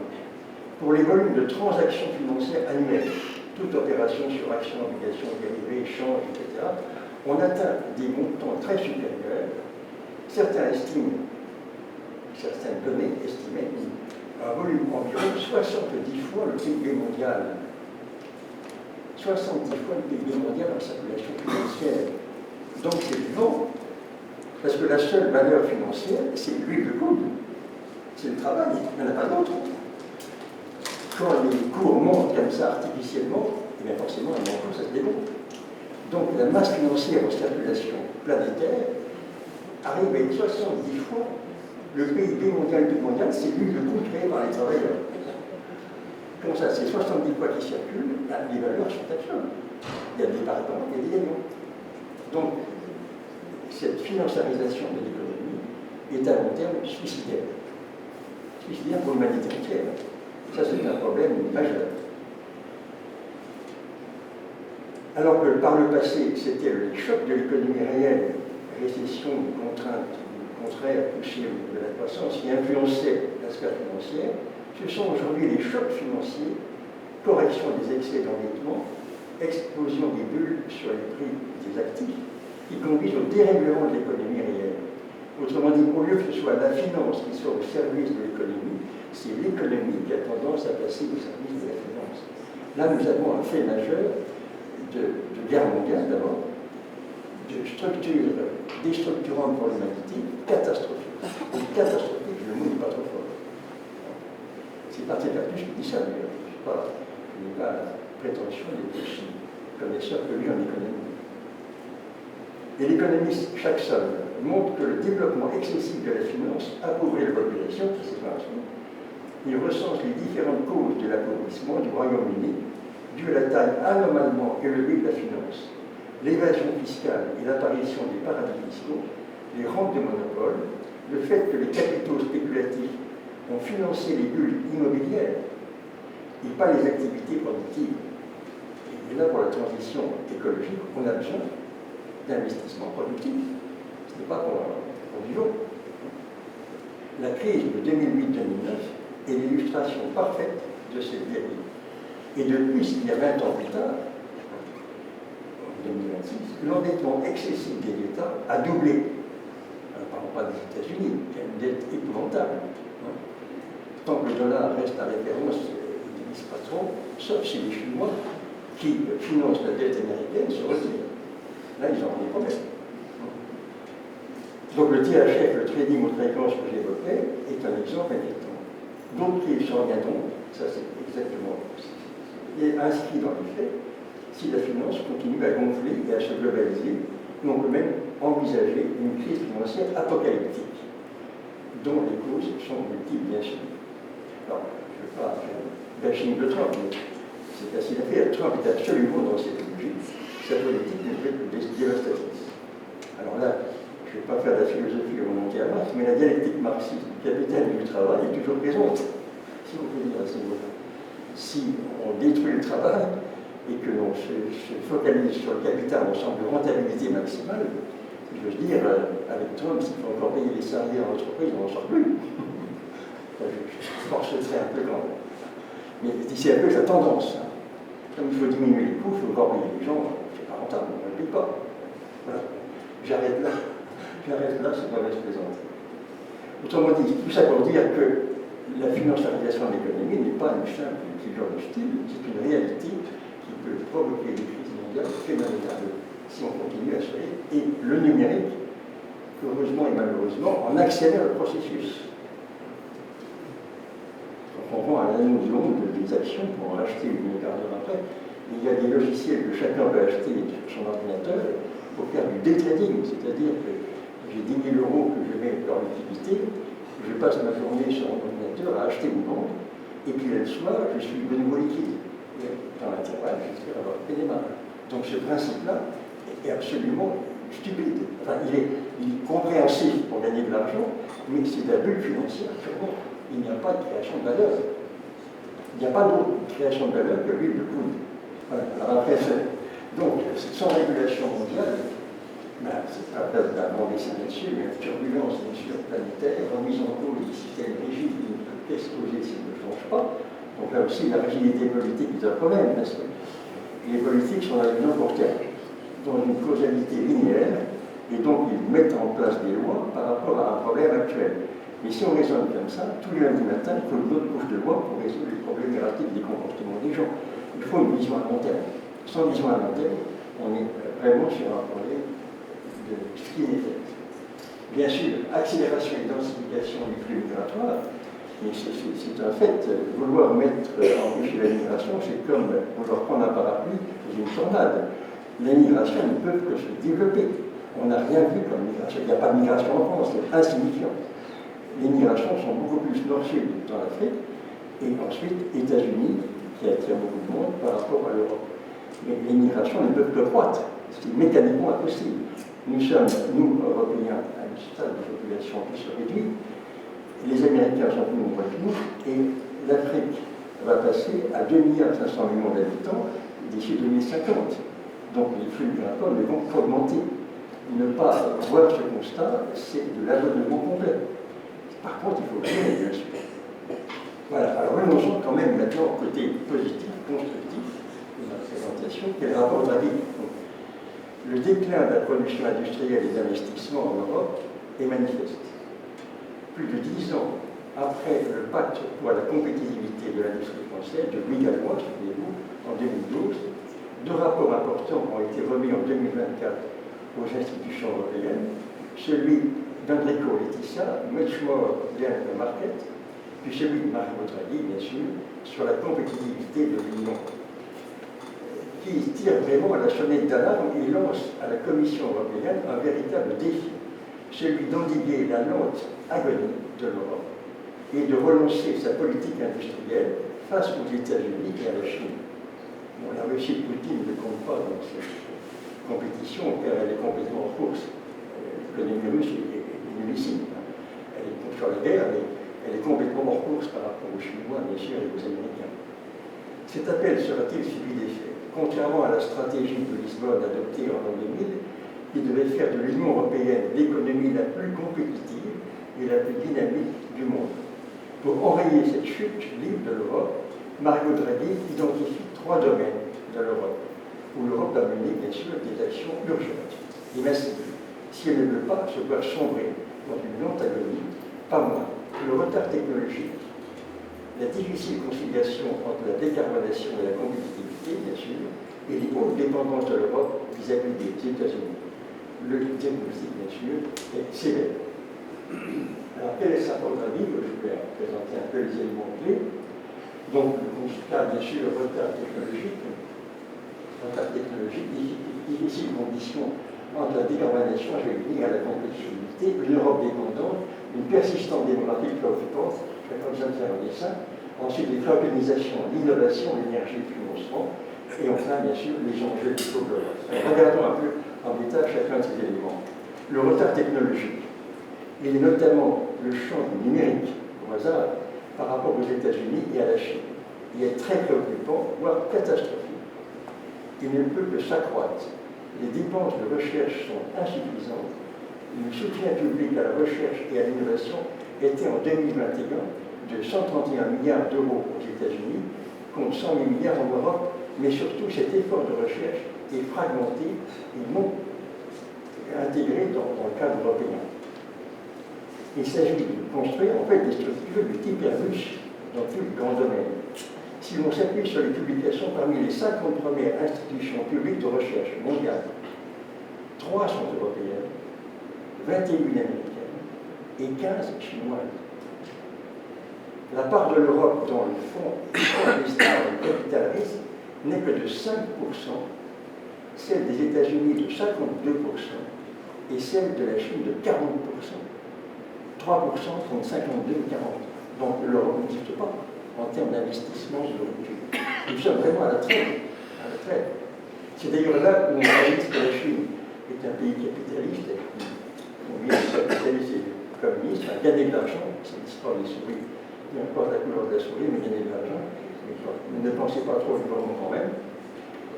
B: Pour les volumes de transactions financières annuelles, toute opération sur action, obligation, dérivés, échange, etc., on atteint des montants très supérieurs. Certaines données estimaient un volume environ 70 fois le PIB mondial. 70 fois le PIB mondial en circulation financière. Donc c'est du vent. Parce que la seule valeur financière, c'est l'huile de coude. C'est le travail, il n'y en a pas d'autre. Quand les cours montent comme ça artificiellement, et bien forcément, un moment, ça se démonte. Donc la masse financière en circulation planétaire arrive à être 70 fois le PIB mondial du mondial, c'est l'huile de coude créée par les travailleurs. Comme ça, c'est 70 fois qui circulent, les valeurs sont absurdes. Il y a des perdants et des gagnants. Donc, cette financiarisation de l'économie est à long terme suicidaire. Suicidaire pour l'humanité entière. Ça, c'est un problème majeur. Alors que par le passé, c'était le choc de l'économie réelle, récession, contrainte, contraire, poussée de la croissance qui influençait la sphère financière, ce sont aujourd'hui les chocs financiers, correction des excès d'endettement, explosion des bulles sur les prix des actifs, qui conduisent au dérèglement de l'économie réelle. Autrement dit, au lieu que ce soit la finance qui soit au service de l'économie, c'est l'économie qui a tendance à passer au service de la finance. Là, nous avons un fait majeur de guerre mondiale d'abord, de structure déstructurante pour l'humanité, catastrophique. Catastrophique, le mot n'est pas trop fort. C'est Particatus qui dit ça, d'ailleurs. Je n'ai pas la prétention d'être aussi connaisseur que lui en économie. Et l'économiste Jackson montre que le développement excessif de la finance appauvrit la population, qui c'est pas un son. Il recense les différentes causes de l'appauvrissement du Royaume-Uni, dues à la taille anormalement élevée de la finance, l'évasion fiscale et l'apparition des paradis fiscaux, les rentes de monopole, le fait que les capitaux spéculatifs ont financé les bulles immobilières et pas les activités productives. Et là, pour la transition écologique, on a besoin d'investissement productif. Ce n'est pas pour vivre. La crise de 2008-2009 est l'illustration parfaite de cette dérive. Et depuis, il y a 20 ans plus tard, en 2026, l'endettement excessif des États a doublé. Ne parlons pas des États-Unis, qui a une dette épouvantable. Tant que le dollar reste la référence, il ne divise pas trop, sauf si les Chinois, qui financent la dette américaine, se retirent. Là, ils ont des problèmes. Donc le THF, le trading haute fréquence que j'évoquais, est un exemple inquiétant. D'autres crises s'en viendront, ça c'est exactement et inscrit dans les faits, si la finance continue à gonfler et à se globaliser, on peut même envisager une crise financière apocalyptique, dont les causes sont multiples, bien sûr. Alors, je ne veux pas faire bashing de Trump, mais c'est facile à faire. Trump est absolument dans cette logique. Sa politique ne fait que dévastatrice. Alors là, je ne vais pas faire de la philosophie remontée à Marx, mais la dialectique marxiste du capital et du travail est toujours présente, si on peut dire à ce niveau-là. Si on détruit le travail et que l'on se focalise sur le capital ensemble de rentabilité maximale, je veux dire, avec Trump, s'il faut encore payer les salariés en entreprise, on n'en sort plus. Je forcerai un peu quand même. Mais c'est un peu sa tendance. Comme il faut diminuer les coûts, il faut encore payer les gens, c'est pas rentable, on ne le paye pas. Voilà. J'arrête là, c'est pas mal plaisanter. Autrement dit, tout ça pour dire que la financiarisation de l'économie n'est pas une simple figure de style, c'est une réalité qui peut provoquer des crises mondiales phénoménales si on continue à se faire. Et le numérique, heureusement et malheureusement, en accélère le processus. On vend à l'annonce longue des actions pour en acheter une quart d'heure après. Il y a des logiciels que chacun peut acheter sur son ordinateur pour faire du day trading, c'est-à-dire que j'ai 10 000 euros que je mets dans l'utilité, je passe ma journée sur mon ordinateur à acheter ou vendre, et puis le soir, je suis de nouveau liquide. Et dans l'intervalle, j'espère avoir fait des marges. Donc ce principe-là est absolument stupide. Enfin, il est compréhensif pour gagner de l'argent, mais c'est de la bulle financière purement. Il n'y a pas de création de valeur. Il n'y a pas d'autre création de valeur que l'huile de coude. Voilà. Alors après, donc, sans régulation mondiale, ben, c'est pas la place d'aborder ça là-dessus, mais une turbulence, bien sûr, planétaire, remise en cause des systèmes rigides qui ne peuvent qu'exploser s'ils ne changent pas. Donc là aussi, la rigidité politique est un problème, parce que les politiques sont à une court terme, dans une causalité linéaire, et donc ils mettent en place des lois par rapport à un problème actuel. Mais si on raisonne comme ça, tous les lundis matin, il faut une autre couche de loi pour résoudre les problèmes erratiques des comportements des gens. Il faut une vision à long terme. Sans vision à long terme, on est vraiment sur un problème de ce qui est fait. Bien sûr, accélération et densification du flux migratoire, mais c'est un fait. Vouloir empêcher la migration, c'est comme vouloir prendre un parapluie dans une tornade. Les migrations ne peuvent que se développer. On n'a rien vu comme migration. Il n'y a pas de migration en France, c'est insignifiant. Les migrations sont beaucoup plus nord-sud dans l'Afrique, et ensuite États-Unis, qui attire beaucoup de monde par rapport à l'Europe. Mais les migrations ne peuvent que croître. C'est mécaniquement impossible. Nous sommes, nous, Européens, à un stade de population qui se réduit. Les Américains sont plus nombreux que nous, et l'Afrique va passer à 2,5 milliards d'habitants d'ici 2050. Donc les flux migratoires ne vont qu'augmenter. ne pas voir ce constat, c'est de l'abonnement complet. Par contre, il faut le dire, bien sûr. Voilà, alors remonçons quand même maintenant au côté positif, constructif de ma présentation, qui est le rapport Draghi. Le déclin de la production industrielle et d'investissement en Europe est manifeste. Plus de 10 ans après le pacte pour la compétitivité de l'industrie française de Louis Gallois, souvenez-vous, en 2012, 2 rapports importants ont été remis en 2024 aux institutions européennes, celui d'Enrico Letizia, Much More Than the Market, puis celui de Mario Draghi, bien sûr, sur la compétitivité de l'Union, qui tire vraiment à la sonnette d'alarme et lance à la Commission européenne un véritable défi, celui d'endiguer la lente agonie de l'Europe et de relancer sa politique industrielle face aux États-Unis et à la Chine. Bon, la Russie de Poutine ne compte pas dans cette compétition car elle est complètement en course. L'économie russe est nullissime. Elle est sur la guerre, mais elle est complètement hors course par rapport aux Chinois, bien sûr, et aux Américains. Cet appel sera-t-il suivi d'effet? Contrairement à la stratégie de Lisbonne adoptée en l'an 2000, qui devait faire de l'Union européenne l'économie la plus compétitive et la plus dynamique du monde. Pour enrayer cette chute libre de l'Europe, Mario Draghi identifie 3 domaines de l'Europe, où l'Europe doit mener, bien sûr, des actions urgentes et massives, si elle ne veut pas se voir sombrer dans une lente agonie, pas moins le retard technologique, la difficile conciliation entre la décarbonation et la compétitivité, bien sûr, et les hautes dépendances de l'Europe vis-à-vis des États-Unis. Le diagnostic, bien sûr, est sévère. Alors, quel est sa rapport d'avis? Je vais présenter un peu les éléments clés. Donc, le constat, bien sûr, retard technologique, difficile condition entre la décarbonation, je vais venir à la compétitivité, une Europe dépendante, une persistante démographie préoccupante, je n'ai pas besoin de faire un dessin. Ensuite, les préorganisations, l'innovation, l'énergie, le financement, et enfin, bien sûr, les enjeux du taux global. Regardons un peu en détail chacun de ces éléments. Le retard technologique, il est notamment le champ du numérique, au hasard, par rapport aux États-Unis et à la Chine. Il est très préoccupant, voire catastrophique. Il ne peut que s'accroître. Les dépenses de recherche sont insuffisantes. Le soutien public à la recherche et à l'innovation était en 2021 de 131 milliards d'euros aux États-Unis, contre 108 milliards en Europe, mais surtout cet effort de recherche est fragmenté et non intégré dans le cadre européen. Il s'agit de construire en fait des structures du type Airbus dans tous les grands domaines. Si l'on s'appuie sur les publications parmi les 50 premières institutions publiques de recherche mondiales, 3 sont européennes, 21 américaines et 15 chinoises. La part de l'Europe dans le fonds d'investissement et le capital risque n'est que de 5%, celle des États-Unis de 52% et celle de la Chine de 40%. 3% contre 52 ou 40. Donc l'Europe n'existe pas en termes d'investissement de l'origine. Nous sommes vraiment à la traîne. C'est d'ailleurs là où on réalise que la Chine est un pays capitaliste, combien de capitaliste et communiste, a gagné de l'argent, c'est l'histoire des souris, peu importe la couleur de la souris, mais gagner de l'argent. Ne pensez pas trop au gouvernement quand même.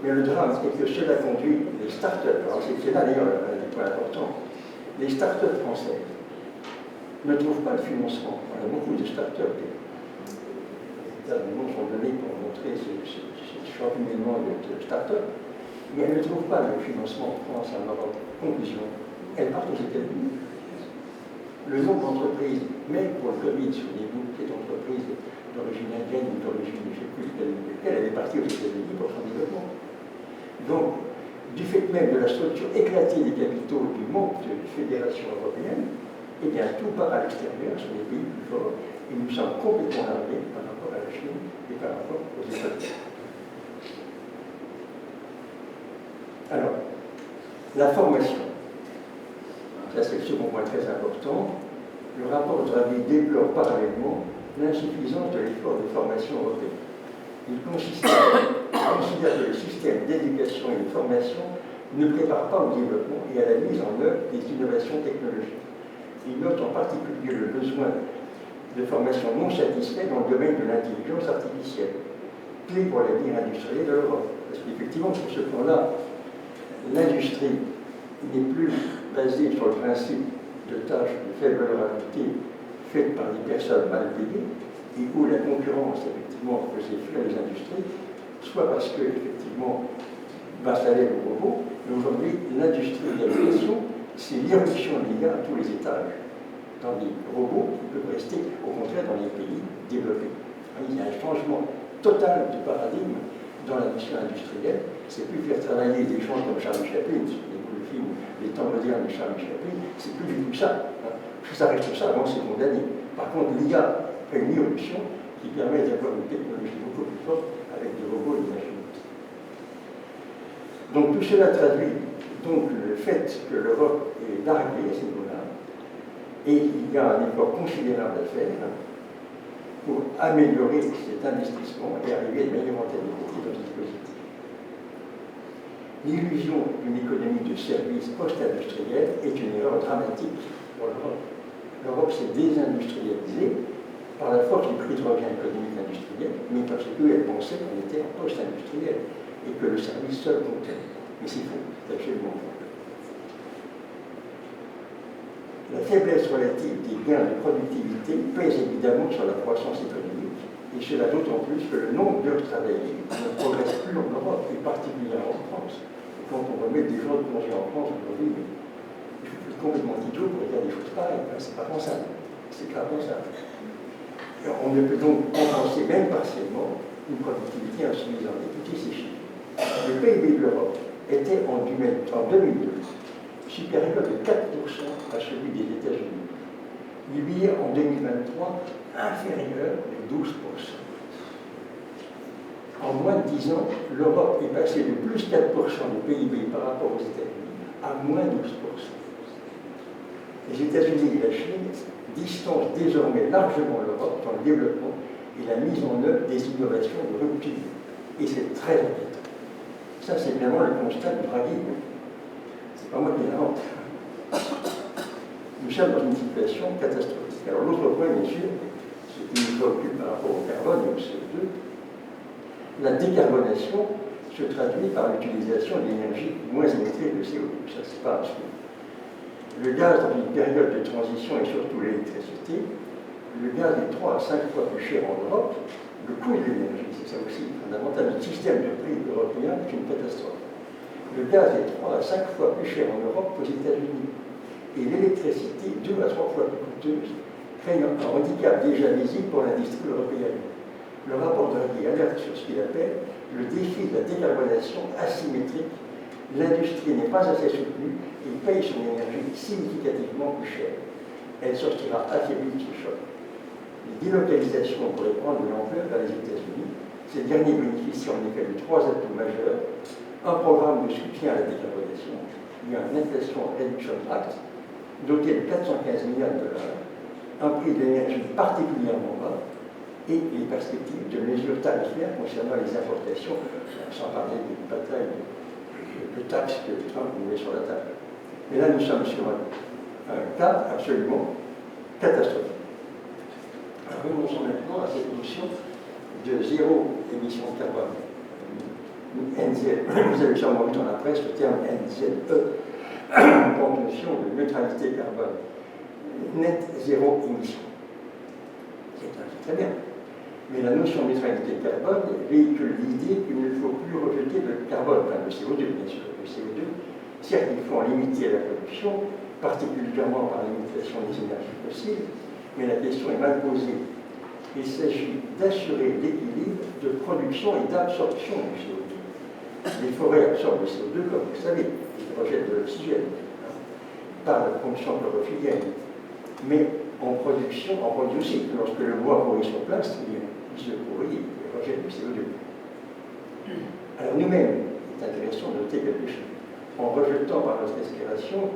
B: Mais le drame, c'est que cela conduit les start-up, alors c'est là d'ailleurs un point important, les start-up françaises ne trouvent pas le financement. On a beaucoup de start-up, les états du monde sont donnés pour montrer ce cheminement de start-up, mais elles ne trouvent pas le financement en France, en Europe. Conclusion, elles partent aux États-Unis. Le nombre d'entreprises, même pour le Covid, souvenez-vous, cette entreprise d'origine indienne ou d'origine, je ne sais plus laquelle, elle est partie aux États-Unis pour son développement. Donc, du fait même de la structure éclatée des capitaux du manque de fédération européenne, eh bien, tout part à l'extérieur, sur les pays plus forts, et nous sommes complètement largués par rapport à la Chine et par rapport aux États-Unis. Alors, la formation. Ça, c'est le second point très important. Le rapport Draghi déplore parallèlement l'insuffisance de l'effort de formation européen. Il considère que le système d'éducation et de formation ne prépare pas au développement et à la mise en œuvre des innovations technologiques. Il note en particulier le besoin de formation non satisfait dans le domaine de l'intelligence artificielle, clé pour l'avenir industriel de l'Europe. Parce qu'effectivement, sur ce plan-là, l'industrie n'est plus basée sur le principe de tâches de faible valeur ajoutée faites par des personnes mal payées, et où la concurrence, effectivement, faisait fuir les industries, soit parce que, effectivement, bas salaire au robot, mais aujourd'hui, l'industrialisation, c'est l'irruption de l'IA à tous les étages, dans des robots qui peuvent rester, au contraire, dans les pays développés. Il y a un changement total de paradigme dans l'industrie industrielle. C'est plus faire travailler des gens comme Charlie Chaplin, le film Les temps modernes de Charlie Chaplin, c'est plus du tout ça. Si ça reste ça, avant c'est condamné. Par contre, l'IA fait une irruption qui permet d'avoir une technologie beaucoup plus forte avec des robots et des machines. Donc tout cela traduit donc le fait que l'Europe est larguée à ce niveau-là, et il y a un effort considérable à faire pour améliorer cet investissement et arriver à une meilleure rentabilité de nos dispositifs. L'illusion d'une économie de services post-industrielle est une erreur dramatique pour l'Europe. L'Europe s'est désindustrialisée par la force du prix de revient économique industriel, mais parce qu'elle pensait qu'on était en post-industriel et que le service seul comptait. Mais c'est faux, c'est absolument faux. La faiblesse relative des gains de productivité pèse évidemment sur la croissance économique, et cela d'autant plus que le nombre d'heures travaillées ne progresse plus en Europe, et particulièrement en France. Et quand on remet des jours de congé en France aujourd'hui, il faut être complètement idiot pour dire des choses pareilles, c'est pas pensable, c'est clairement ça. On ne peut donc compenser même partiellement une productivité insuffisante. Écoutez ces chiffres. Le PIB de l'Europe était en 2002 supérieur de 4% à celui des États-Unis. Il est en 2023 inférieur de 12%. En moins de 10 ans, l'Europe est passée de plus 4% de PIB par rapport aux États-Unis à moins 12%. Les États-Unis et la Chine distancent désormais largement l'Europe dans le développement et la mise en œuvre des innovations de rupture. Et c'est très inquiétant. Ça, c'est évidemment le constat de Draghi. C'est pas moi qui l'invente. Nous sommes dans une situation catastrophique. Alors l'autre point, bien sûr, ce qui nous préoccupe par rapport au carbone et au CO2, la décarbonation se traduit par l'utilisation d'énergie moins émettrice de CO2. Ça, c'est pas un souci. Le gaz, dans une période de transition et surtout l'électricité, le gaz est 3 à 5 fois plus cher en Europe. Le coût de l'énergie, c'est ça aussi fondamental. Le système de prix européen est une catastrophe. Le gaz est 3 à 5 fois plus cher en Europe qu'aux États-Unis. Et l'électricité, 2 à 3 fois plus coûteuse, crée un handicap déjà visible pour l'industrie européenne. Le rapport Draghi alerte sur ce qu'il appelle le défi de la décarbonation asymétrique. L'industrie n'est pas assez soutenue et paye son énergie significativement plus cher. Elle sortira affaiblie de ce choc. Les délocalisations pourraient prendre de l'ampleur vers les États-Unis. Ces derniers bénéficient en effet de 3 atouts majeurs. Un programme de soutien à la décarbonation, il y a un Inflation Reduction Act, doté de 415 milliards de dollars, un prix de l'énergie particulièrement bas, et les perspectives de mesures tarifaires concernant les importations, sans parler des batailles de taxes que Trump nous met sur la table. Mais là, nous sommes sur un cas absolument catastrophique. Alors, remonçons maintenant à cette notion de zéro émission de carbone. NZE, vous avez sûrement vu dans la presse le terme NZE, pour notion de neutralité carbone. Net zéro émission. C'est très bien. Mais la notion de neutralité carbone véhicule l'idée qu'il ne faut plus rejeter de carbone, enfin le CO2 bien sûr. Le CO2, certes, il faut en limiter la production, particulièrement par la limitation des énergies fossiles, mais la question est mal posée. Il s'agit d'assurer l'équilibre de production et d'absorption du CO2. Les forêts absorbent le CO2, comme vous le savez, ils rejettent de l'oxygène par la fonction chlorophyllienne. Mais en production aussi, lorsque le bois pourrit sur place, il se pourrit, il rejette le CO2. Alors nous-mêmes, c'est intéressant de noter quelque chose. En rejetant par notre respiration,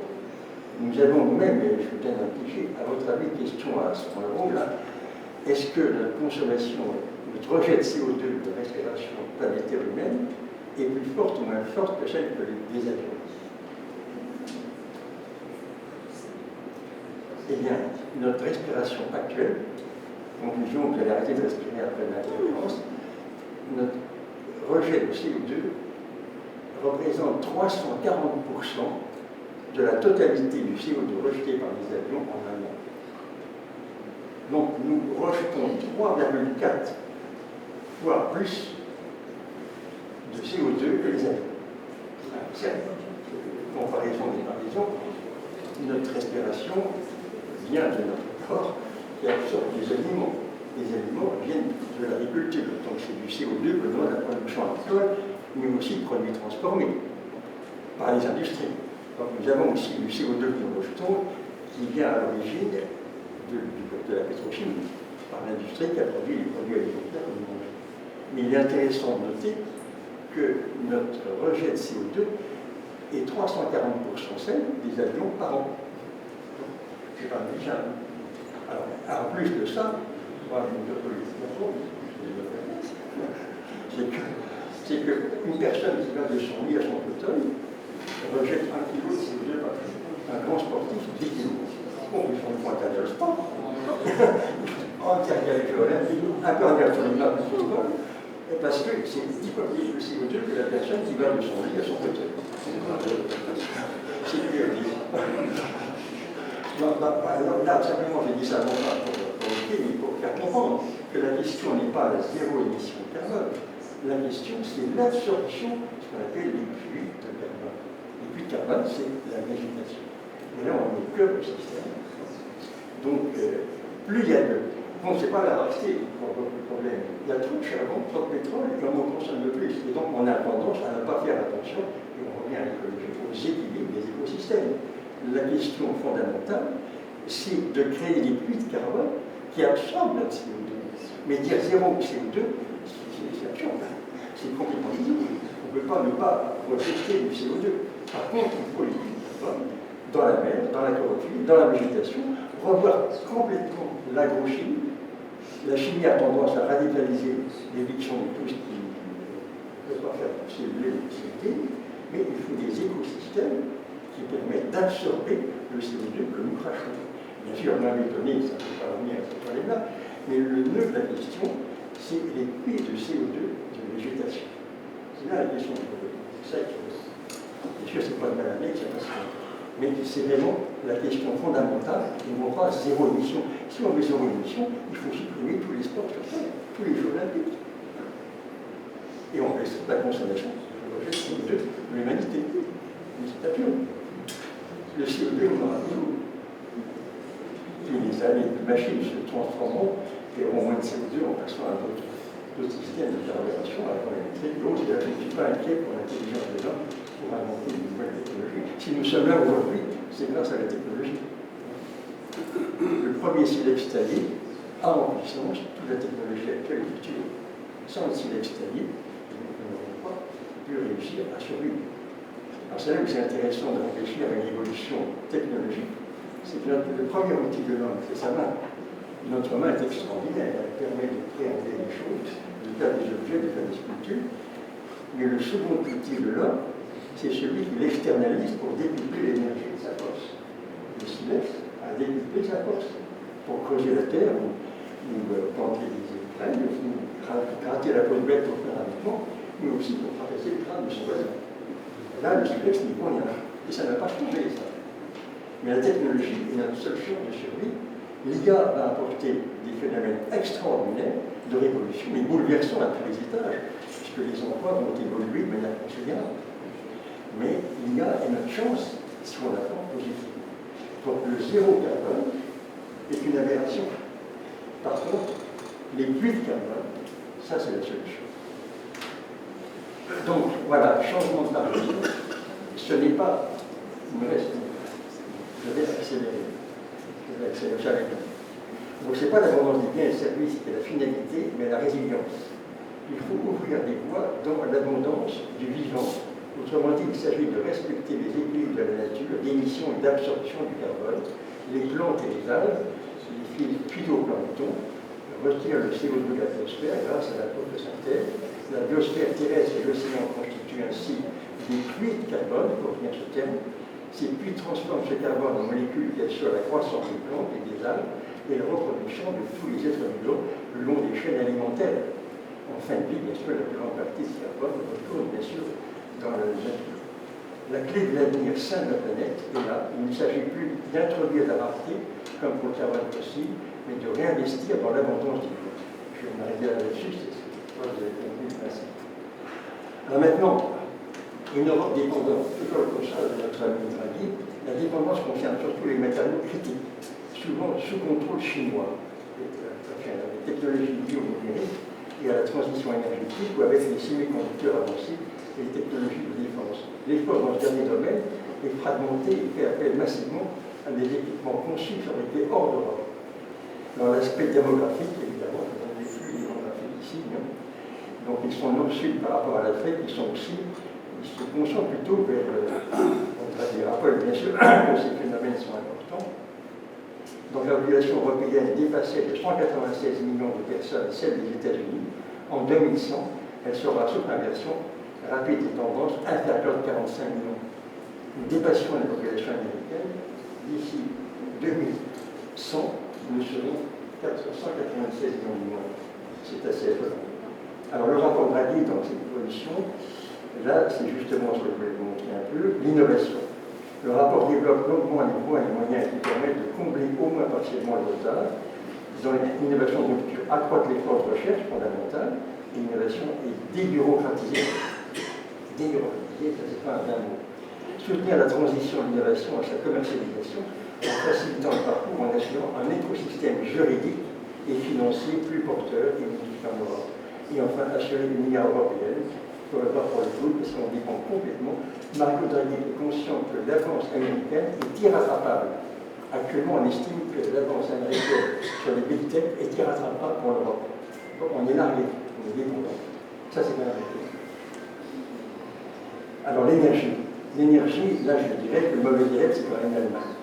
B: nous avons nous-mêmes, et je vous donne un cliché, à votre avis, question à ce moment-là, est-ce que notre consommation, notre rejet de CO2 de respiration planétaire humaine est plus forte ou moins forte que celle des avions? Eh bien, notre respiration actuelle, conclusion, vous allez arrêter de respirer après l'interférence, notre rejet de CO2 représente 340% de la totalité du CO2 rejeté par les avions en un an. Donc nous rejetons 3,4 fois plus de CO2 que les avions. Certes, comparaison des comparaisons, notre respiration vient de notre corps qui absorbe des aliments. Les aliments viennent de l'agriculture, donc c'est du CO2 que dans la production agricole, mais aussi produits transformés par les industries. Donc nous avons aussi du CO2 que nous rejetons qui vient à l'origine de la pétrochimie, par l'industrie qui a produit les produits alimentaires que nous mangeons. Mais il est intéressant de noter que notre rejet de CO2 est 340% celle des avions par an. C'est pas négligeable. Alors, en plus de ça, c'est qu'une personne qui va de son lit à son fauteuil rejette 1 kg de CO2 par jour. Un grand sportif, 10 kg. Bon, ils sont point à le sport. En carrière olympique, un peu en carrière de football, parce que c'est 10 fois plus de CO2 que la personne qui va de son lit à son fauteuil. C'est plus alors là, simplement, j'ai dit ça non pas pour provoquer, mais pour faire comprendre que la question n'est pas la zéro émission de carbone. La question, c'est l'absorption, ce qu'on appelle les puits de carbone. Les puits de carbone, c'est la végétation. Et là, on est au cœur du système. Donc, plus il y a de... Bon, c'est pas la rareté qui provoque le problème. Il y a trop de charbon, trop de pétrole, et on en consomme de plus. Et donc, on a tendance à ne pas faire attention, et on revient à l'écologie, aux équilibres des écosystèmes. La question fondamentale, c'est de créer des puits de carbone qui absorbent notre CO2. Mais dire zéro CO2, c'est absurde. C'est complètement idiot. On ne peut pas ne pas rejeter du CO2. Par contre, il faut les puits de carbone dans la mer, dans la chlorophylle, dans la végétation, revoir complètement l'agrochimie. La chimie a tendance à radicaliser l'éviction de tout ce qui ne peut pas faire pousser l'électricité, mais il faut des écosystèmes qui permettent d'absorber le CO2 que nous crachons. Bien sûr, on m'a étonné, ça ne peut pas revenir à ce problème-là, mais le nœud de la question, c'est les puits de CO2 de végétation. C'est là la question du problème. C'est ça qu'il faut. Bien sûr, ce n'est pas de maladie, c'est pas ça. Mais c'est vraiment la question fondamentale, et non pas zéro émission. Si on veut zéro émission, il faut supprimer tous les sports sur Terre, tous les Jeux olympiques. Et on reste la consommation de CO2 de l'humanité. Mais c'est absurde. Le CO2, on aura toujours. Plus les années de machines se transformeront et auront moins de CO2 en passant à d'autres systèmes de carburation à la fois électrique. Donc, je ne suis pas inquiet pour l'intelligence des hommes pour inventer une nouvelle technologie. Si nous sommes là aujourd'hui, c'est grâce à la technologie. Le premier silex taillé a en puissance toute la technologie actuelle et future. Sans le silex taillé, nous n'aurons pas pu réussir à survivre. Alors c'est là où c'est intéressant de réfléchir à une évolution technologique. C'est que le premier outil de l'homme, c'est sa main. Notre main est extraordinaire, elle permet de créer des choses, de faire des objets, de faire des sculptures. Mais le second outil de l'homme, c'est celui qui l'externalise pour décupler l'énergie de sa force. Le silex a décuplé sa force pour creuser la terre ou planter des écrans, ou gratter la peau de bête pour faire un vêtement, mais aussi pour fracasser le crâne de son voisin. Là, le silex n'est pour rien. Et ça n'a pas changé, ça. Mais la technologie est notre seule chance de survie. L'IA va apporter des phénomènes extraordinaires de révolution, mais bouleversants à tous les étages, puisque les emplois vont évoluer de manière considérable. Mais l'IA est notre chance si on la prend positive. Donc le zéro carbone est une aberration. Par contre, les puits de carbone, ça c'est la solution. Donc voilà, changement de paradigme, ce n'est pas une reste. Je vais accélérer. Donc ce n'est pas l'abondance des biens et services qui est la finalité, mais la résilience. Il faut ouvrir des voies dans l'abondance du vivant. Autrement dit, il s'agit de respecter les équilibres de la nature, d'émission et d'absorption du carbone. Les plantes et les algues, les phytoplanctons, retirent le CO2 de l'atmosphère grâce à la photosynthèse. La biosphère terrestre et l'océan constituent ainsi des puits de carbone, pour retenir ce terme. Ces puits transforment ce carbone en molécules qui assurent la croissance des plantes et des algues et la reproduction de tous les êtres vivants le long des chaînes alimentaires. En fin de vie, bien sûr, la plus grande partie de ce carbone retourne, bien sûr, dans la nature. La clé de l'avenir sain de la planète est là. Il ne s'agit plus d'introduire la rareté, comme pour le carbone fossile, mais de réinvestir dans l'abondance du monde. Je vais m'arrêter là-dessus, c'est ce que vous avez compris le principe. Alors maintenant, une Europe dépendante, toujours le constat de notre ami Draghi, la dépendance concerne surtout les matériaux critiques, souvent sous contrôle chinois, les technologies liées au numérique et à la transition énergétique ou avec les semi-conducteurs avancés et les technologies de défense. L'effort dans ce dernier domaine est fragmenté et fait appel massivement à des équipements conçus fabriqués hors d'Europe. Dans l'aspect démographique, évidemment, nous avons des flux démographiques ici, donc ils sont nord-sud par rapport à l'Afrique, ils se concentrent plutôt vers, on va dire, rappelle bien sûr que ces phénomènes sont importants. Donc la population européenne dépassait de 196 millions de personnes celle des États-Unis. En 2100, elle sera sous inversion rapide et tendance inférieure de 45 millions. Nous dépassions la population américaine. D'ici 2100, nous serons 196 millions de monde. C'est assez étonnant. Alors le rapport Draghi dans cette évolution, là, c'est justement ce que je voulais vous montrer un peu, l'innovation. Le rapport développe longuement les voies et les moyens qui permettent de combler au moins partiellement le retard. Dans l'innovation de rupture, accroître l'effort de recherche fondamentale, l'innovation est débureaucratisée. Débureaucratisée, ça c'est pas un bien mot. Soutenir la transition de l'innovation à sa commercialisation en facilitant le parcours en assurant un écosystème juridique et financier plus porteur et unifié en Europe. Et enfin, assurer l'unité européenne pour le rapport de foot, parce qu'on dépend complètement. Mario Draghi est conscient que l'avance américaine est irrattrapable. Actuellement, on estime que l'avance américaine sur les big tech est irrattrapable pour l'Europe. Donc on est largué, on est dépendant. Ça, c'est bien arrêté. Alors l'énergie. L'énergie, là je dirais que le mauvais élève, c'est quand même l'Allemagne.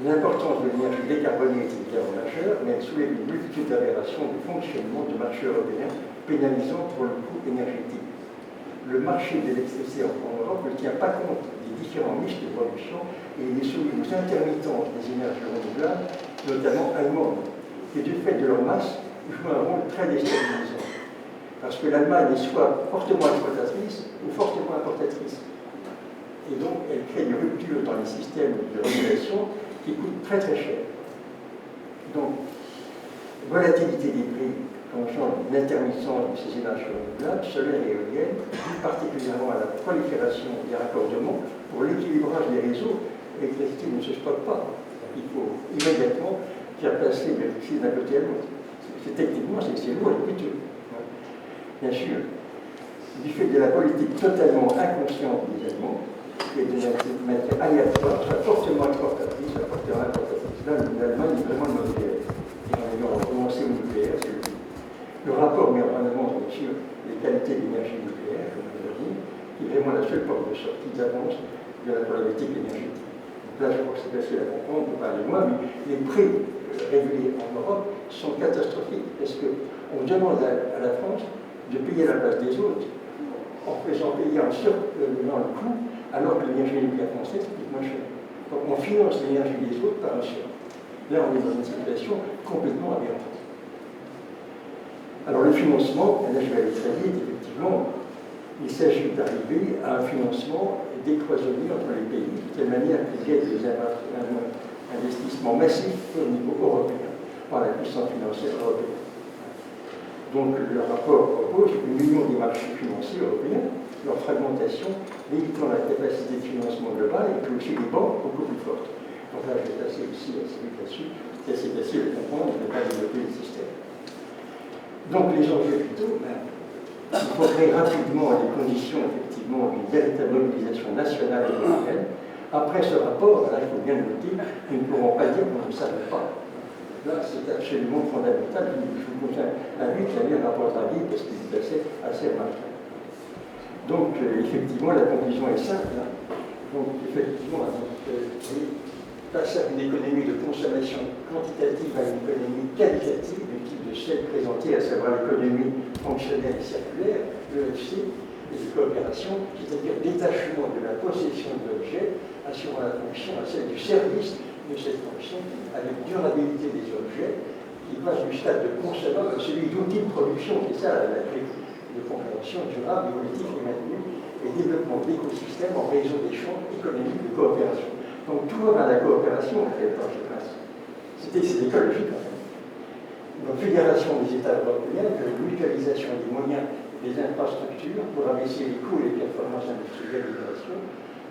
B: L'importance de l'énergie décarbonée est évidemment majeure, mais elle soulève une multitude d'aberrations du fonctionnement du marché européen, pénalisant pour le coût énergétique. Le marché de l'électricité en Europe ne tient pas compte des différents mix de production et il est soumis aux intermittences des énergies renouvelables, notamment allemandes, qui du fait de leur masse jouent un rôle très déstabilisant. Parce que l'Allemagne est soit fortement exportatrice ou fortement importatrice. Et donc, elle crée des ruptures dans les systèmes de régulation qui coûtent très très cher. Donc, volatilité des prix, quand on change l'intermittence de ces énergies renouvelables, solaires et éoliennes, plus particulièrement à la prolifération des raccordements, pour l'équilibrage des réseaux, l'électricité ne se stocke pas. Il faut immédiatement faire passer l'électricité d'un côté à l'autre. Techniquement, c'est lourd et coûteux. Bien sûr, du fait de la politique totalement inconsciente des Allemands, et de matière aléatoire, soit fortement exportatrice, soit fortement importatrice. Là, l'Allemagne est vraiment le mauvais élève. Et en ayant commencé au nucléaire, c'est le but. Le rapport met en avant, bien sûr, les qualités de l'énergie nucléaire, comme je l'ai dit, qui est vraiment la seule porte de sortie d'avance de la problématique énergétique. Donc là, je crois que c'est facile à comprendre, on peut parler moins, mais les prix régulés en Europe sont catastrophiques, parce qu'on demande à la France de payer la place des autres en faisant payer en surprenant le coût, alors que l'énergie nucléaire française coûte moins cher. Donc on finance l'énergie des autres par un sur. Là, on est dans une situation complètement aberrante. Alors le financement, là je vais aller très vite, effectivement, il s'agit d'arriver à un financement décloisonné entre les pays, de telle manière qu'il y ait des investissements massifs au niveau européen, par la puissance financière européenne. Donc le rapport propose une union des marchés financiers européens, leur fragmentation, limitant la capacité de financement globale et puis aussi des banques beaucoup plus fortes. Donc là, je vais passer aussi assez vite là-dessus, c'est assez facile de comprendre, je ne vais pas développer le système. Donc les enjeux plutôt, il faut créer rapidement les conditions effectivement d'une véritable mobilisation nationale et européenne. Après ce rapport, là, il faut bien le noter, nous ne pourrons pas dire qu'on ne savait pas. Là, c'est absolument fondamental. Je vous conseille à lui qui a mis un rapport Draghi parce qu'il est assez remarquable. Donc, effectivement, la conclusion est simple. Hein. Donc, effectivement, passer à une économie de consommation quantitative à une économie qualitative, du type de celle présentée, à savoir l'économie fonctionnelle et circulaire, l'EFC, et de coopération, c'est-à-dire détachement de la possession de l'objet, assurant la fonction à celle du service de cette fonction, avec durabilité des objets, qui passe du stade de consommable à celui d'outil de production, qui est ça la clé de compréhension durable, évolutive et maintenue, et développement d'écosystèmes en réseau d'échanges économiques de coopération. Donc tout va vers la coopération, en fait, c'est écologique quand même. Donc fédération des États européens, de la mutualisation des moyens et des infrastructures pour abaisser les coûts et les performances industrielles d'innovation,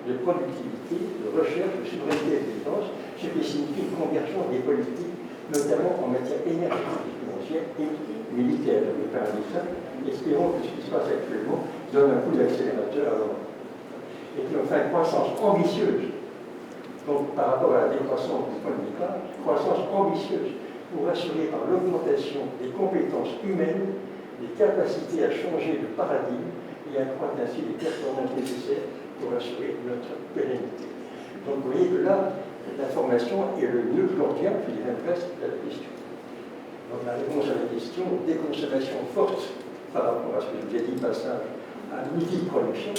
B: de productivité, de recherche, de souveraineté et de défense, ce qui signifie une convergence des politiques, notamment en matière énergétique, financière et militaire. Je vais parler de ça. Espérons que ce qui se passe actuellement donne un coup d'accélérateur à l'Europe. Et puis enfin, croissance ambitieuse. Donc par rapport à la décroissance du point de départ, croissance ambitieuse pour assurer par l'augmentation des compétences humaines, des capacités à changer de paradigme et accroître ainsi les performances nécessaires pour assurer notre pérennité. Donc vous voyez que là, la formation est le nœud gordien, je dirais presque, de la question. Donc la réponse à la question, déconsommation forte par rapport à ce que je vous ai dit, passage à l'outil de production,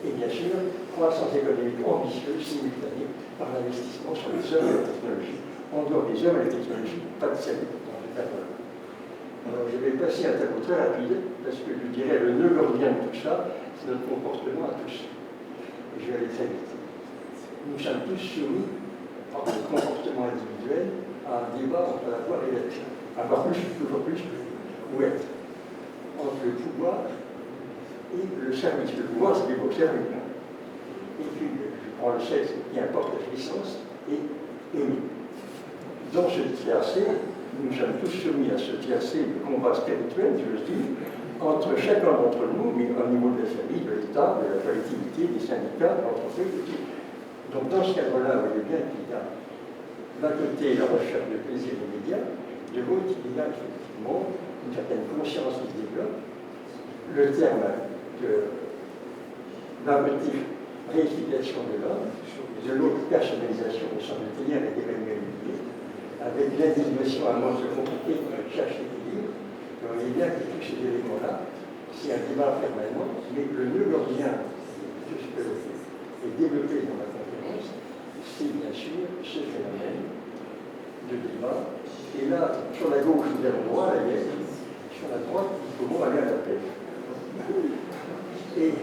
B: et bien sûr, croissance économique ambitieuse, simultanée, par l'investissement sur les hommes et la technologie. En dehors des hommes et la technologie, pas de salut dans le tableau. Alors je vais passer à un tableau très rapide, parce que je dirais le nœud gordien de tout ça, c'est notre comportement à tous. Et je vais aller très vite. Nous sommes tous soumis, par le comportement individuel, à un débat entre avoir et l'être. Avoir plus, toujours plus, ou être. Entre le pouvoir et le service. Le pouvoir, c'est du beau service. Et puis, je prends le sexe qui importe la puissance, et aimer. Dans ce tiercé, nous sommes tous soumis à ce tiercé de combat spirituel, je le dis, entre chacun d'entre nous, mais au niveau de la famille, de l'État, de la collectivité, des syndicats, de l'entreprise, etc. Donc dans ce cadre-là, vous voyez bien qu'il y a d'un côté la recherche de plaisir immédiat, de l'autre, il y a effectivement une certaine conscience qui se développe. Le terme de l'inventive réification de l'homme, de l'autre personnalisation, me semble-t-il, avec Emmanuel Olivier, avec l'individuation à manche de compliqué qui cherche l'équilibre. Vous voyez bien que tous ces éléments-là, c'est un débat permanent, mais le nœud gordien de ce que est développé dans la conférence, c'est bien sûr ce phénomène de débat. Et là, sur la gauche, nous avons droit à la guerre, sur la droite, il faut aller à la paix. Et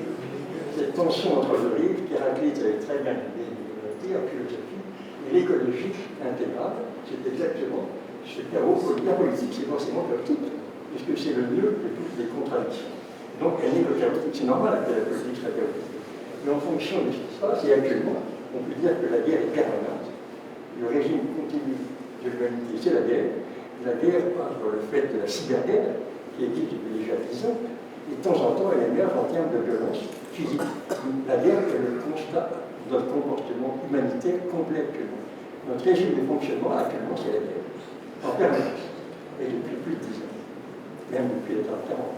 B: cette tension entre le rive, Héraclite avait très bien l'idée de l'humanité en philosophie, et l'écologie intégrale, c'est exactement ce chaos politique. La politique, c'est forcément chaotique, puisque c'est le nœud de toutes les contradictions. Donc, elle n'est que chaotique. C'est normal que la politique soit chaotique. Mais en fonction de ce qui se passe, et actuellement, on peut dire que la guerre est permanente. Le régime continu de l'humanité, c'est la guerre. La guerre par le fait de la cyberguerre, qui existe depuis déjà 10 ans, et de temps en temps, elle émerge en termes de violence physique. La guerre est le constat de notre comportement humanitaire complet actuellement. Notre régime de fonctionnement actuellement, c'est la guerre. En permanence. Et depuis plus de 10 ans. Même depuis les 30 ans.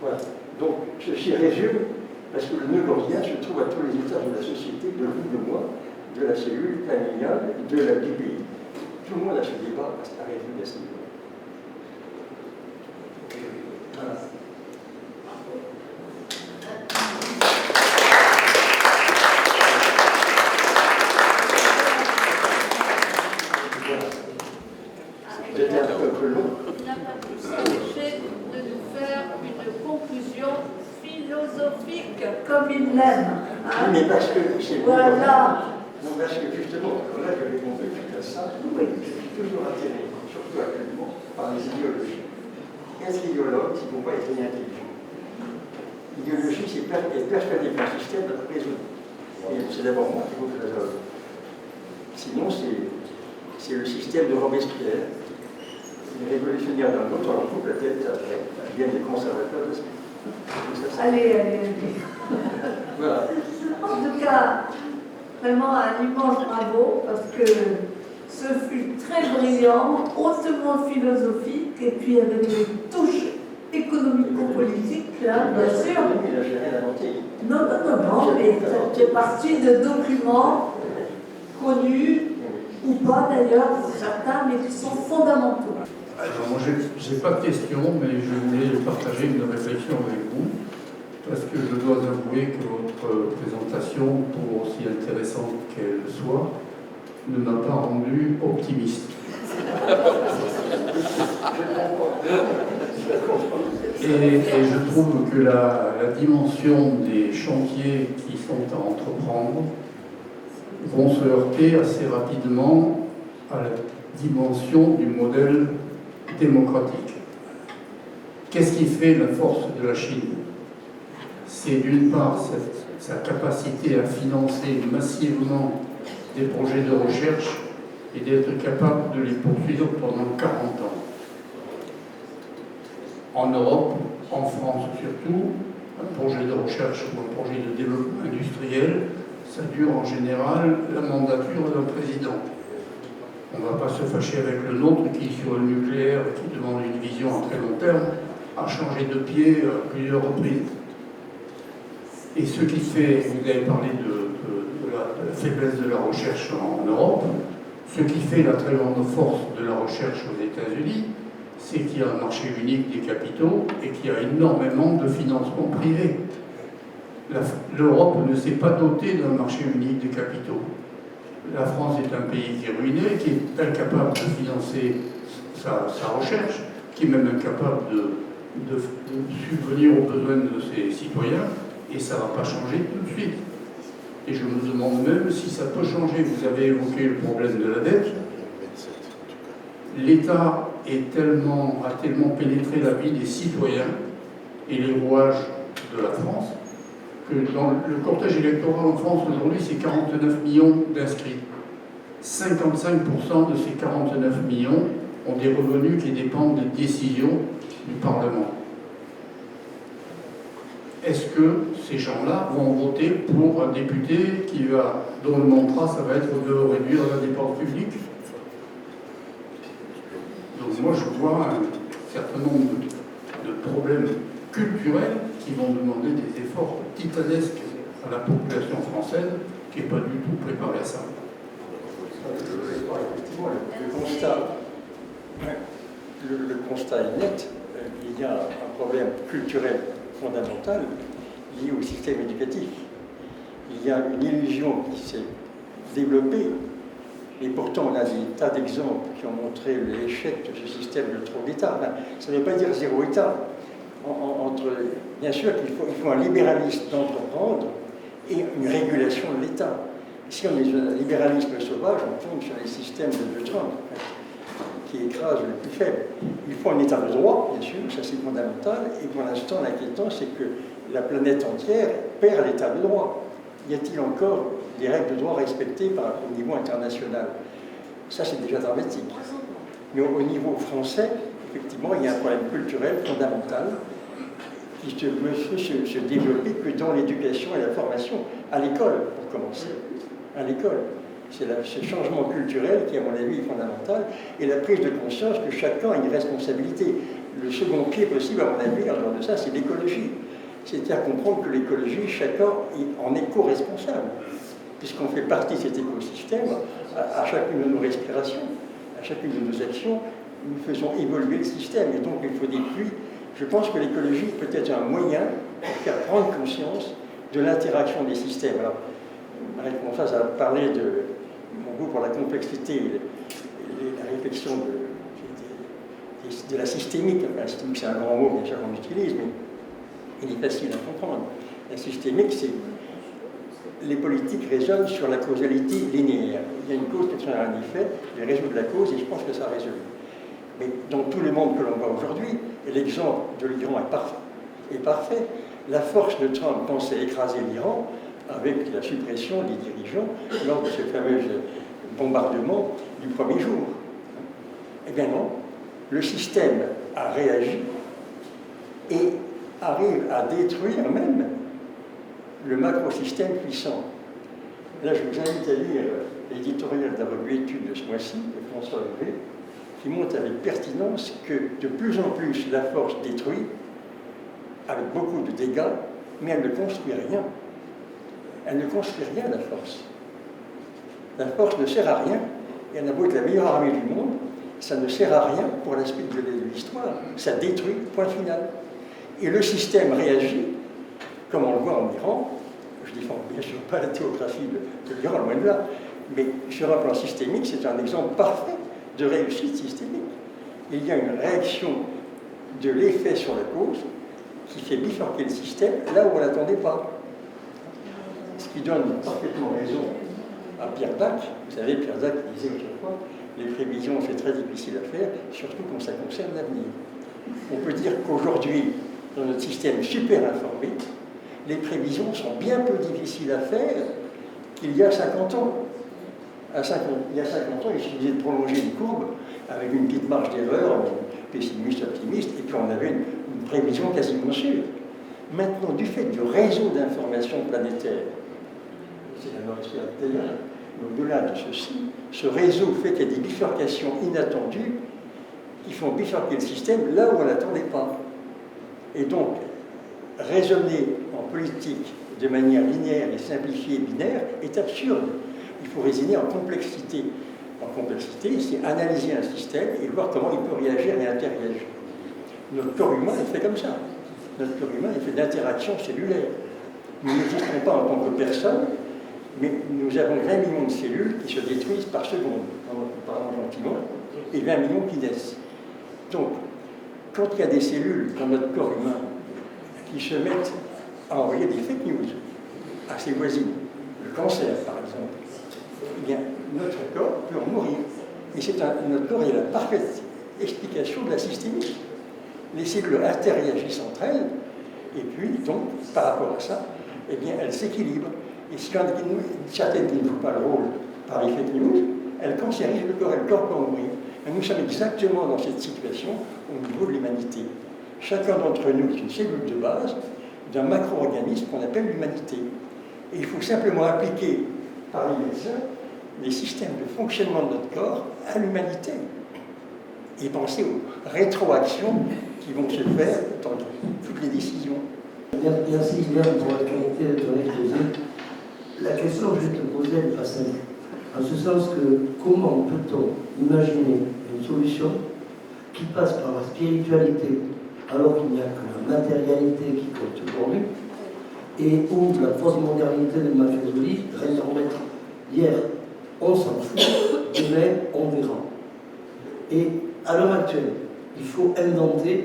B: Voilà. Donc, ceci résume, parce que le nœud gordien se trouve à tous les étages de la société, de vous, de moi, de la cellule familiale, du pays. Tout le monde a ce débat à résoudre à ce niveau. Voilà. C'était un peu long.
A: Il n'a pas pu s'empêcher de nous faire une conclusion philosophique, comme il l'aime. Hein?
B: Mais parce que c'est
A: voilà.
B: Non, parce que justement, là, je vais répondu à ça. Oui. Je suis toujours attiré, surtout actuellement, par les idéologies. Qu'est-ce qu'idéologue si on ne peut pas être intelligent? L'idéologie, c'est persuader qu'un système doit être résolu. Et c'est d'abord moi qui vous résolve. Sinon, c'est le système de Robespierre. Les révolutionnaires d'un autre, on coupe la tête après. Ils viennent des conservateurs de ce
A: Allez.
B: Voilà.
A: En tout cas, vraiment un immense bravo, parce que ce fut très brillant, hautement philosophique, et puis avec des touches économico-politiques, là, bien sûr. Non, mais c'est parti de documents connus, ou pas d'ailleurs, pour certains, mais qui sont fondamentaux.
C: Alors, moi, je n'ai pas de questions, mais je voulais partager une réflexion avec vous, parce que je dois avouer que votre présentation, pour aussi intéressante qu'elle soit, ne m'a pas rendu optimiste. Et je trouve que la dimension des chantiers qui sont à entreprendre vont se heurter assez rapidement à la dimension du modèle démocratique. Qu'est-ce qui fait la force de la Chine? C'est d'une part sa capacité à financer massivement des projets de recherche et d'être capable de les poursuivre pendant 40 ans. En Europe, en France surtout, un projet de recherche ou un projet de développement industriel, ça dure en général la mandature d'un président. On ne va pas se fâcher avec le nôtre qui, sur le nucléaire, qui demande une vision à très long terme, a changé de pied à plusieurs reprises. Et ce qui fait, vous avez parlé de la faiblesse de la recherche en Europe, ce qui fait la très grande force de la recherche aux États-Unis, c'est qu'il y a un marché unique des capitaux et qu'il y a énormément de financement privé. L'Europe ne s'est pas dotée d'un marché unique des capitaux. La France est un pays qui est ruiné, qui est incapable de financer sa recherche, qui est même incapable de subvenir aux besoins de ses citoyens, et ça ne va pas changer tout de suite. Et je me demande même si ça peut changer. Vous avez évoqué le problème de la dette. L'État a tellement pénétré la vie des citoyens et les rouages de la France que dans le cortège électoral en France aujourd'hui, c'est 49 millions d'inscrits. 55% de ces 49 millions ont des revenus qui dépendent des décisions du Parlement. Est-ce que ces gens-là vont voter pour un député dont le mantra, ça va être de réduire la dépense publique? Donc moi, je vois un certain nombre de problèmes culturels qui vont demander des efforts titanesques à la population française qui n'est pas du tout préparée à ça.
B: Effectivement, le constat est net. Il y a un problème culturel fondamental lié au système éducatif. Il y a une illusion qui s'est développée, et pourtant on a des tas d'exemples qui ont montré l'échec de ce système de trop d'État. Enfin, ça ne veut pas dire zéro État. Bien sûr qu'il faut un libéralisme d'entreprendre et une régulation de l'État. Si on est un libéralisme sauvage, on tombe sur les systèmes de Trump qui écrasent le plus faible. Il faut un État de droit, bien sûr, ça c'est fondamental, et pour l'instant l'inquiétant c'est que la planète entière perd l'État de droit. Y a-t-il encore des règles de droit respectées au niveau international? Ça c'est déjà dramatique. Mais au niveau français, effectivement, il y a un problème culturel fondamental qui ne peut se développer que dans l'éducation et la formation, à l'école pour commencer, à l'école. C'est ce changement culturel qui, à mon avis, est fondamental, et la prise de conscience que chacun a une responsabilité. Le second pied possible, à mon avis, en dehors de ça, c'est l'écologie. C'est-à-dire comprendre que l'écologie, chacun en est co-responsable, puisqu'on fait partie de cet écosystème à chacune de nos respirations, à chacune de nos actions, nous faisons évoluer le système, et donc il faut des pluies. Je pense que l'écologie peut être un moyen pour faire prendre conscience de l'interaction des systèmes. Alors, Marie-Françoise a parlé de mon goût pour la complexité et la réflexion de la systémique. Enfin, la systémique, c'est un grand mot, bien sûr, qu'on utilise, mais il est facile à comprendre. La systémique, c'est les politiques raisonnent sur la causalité linéaire. Il y a une cause qui entraîne un effet, je résout la cause et je pense que ça résout. Mais dans tout le monde que l'on voit aujourd'hui, et l'exemple de l'Iran est parfait, la force de Trump pensait écraser l'Iran avec la suppression des dirigeants lors de ce fameux bombardement du premier jour. Eh bien non, le système a réagi et arrive à détruire même le macrosystème puissant. Là, je vous invite à lire l'éditorial d'un revue Études de ce mois-ci, de François Levé, qui montre avec pertinence que de plus en plus la force détruit, avec beaucoup de dégâts, mais elle ne construit rien. Elle ne construit rien, la force. La force ne sert à rien, et elle a beau être la meilleure armée du monde, ça ne sert à rien pour la suite de l'histoire. Ça détruit, point final. Et le système réagit, comme on le voit en Iran. Je ne défends bien sûr pas la théocratie de l'Iran, loin de là, mais sur un plan systémique, c'est un exemple parfait de réussite systémique. Il y a une réaction de l'effet sur la cause qui fait bifurquer le système là où on ne l'attendait pas. Ce qui donne parfaitement raison à Pierre Dac. Vous savez, Pierre Dac disait autrefois, les prévisions, c'est très difficile à faire, surtout quand ça concerne l'avenir. On peut dire qu'aujourd'hui, dans notre système super informé, les prévisions sont bien plus difficiles à faire qu'il y a 50 ans. Il y a 50 ans, il suffisait de prolonger une courbe avec une petite marge d'erreur, pessimiste, optimiste, et puis on avait une prévision quasiment sûre. Maintenant, du fait du réseau d'information planétaire, c'est la nourriture d'ailleurs, au-delà de ceci, ce réseau fait qu'il y a des bifurcations inattendues qui font bifurquer le système là où on ne l'attendait pas. Et donc, raisonner en politique de manière linéaire et simplifiée et binaire est absurde. Il faut raisonner en complexité. En complexité, c'est analyser un système et voir comment il peut réagir et interagir. Notre corps humain est fait comme ça. Notre corps humain est fait d'interactions cellulaires. Nous n'existons pas en tant que personne, mais nous avons 20 millions de cellules qui se détruisent par seconde, en parlant gentiment, et 20 millions qui naissent. Donc, quand il y a des cellules dans notre corps humain qui se mettent à envoyer des fake news à ses voisines, le cancer par exemple, eh bien, notre corps peut en mourir. Et notre corps est la parfaite explication de la systémique. Les cellules interagissent entre elles, et puis, donc, par rapport à ça, eh bien, elles s'équilibrent. Et si certaines qui ne jouent pas le rôle par les fake news, elles cancérisent le corps peut en mourir. Et nous sommes exactement dans cette situation au niveau de l'humanité. Chacun d'entre nous est une cellule de base d'un macro-organisme qu'on appelle l'humanité. Et il faut simplement appliquer par les médecins les systèmes de fonctionnement de notre corps à l'humanité et penser aux rétroactions qui vont se faire dans toutes les décisions.
D: Merci Guillaume pour la qualité de ton exposé. La question que je vais te poser, elle n'est pas simple. En ce sens que comment peut-on imaginer une solution qui passe par la spiritualité alors qu'il n'y a que la matérialité qui compte pour lui, et où la postmodernité de Machiavelli reste en maître. Hier, on s'en fout, demain, on verra. Et à l'heure actuelle, il faut inventer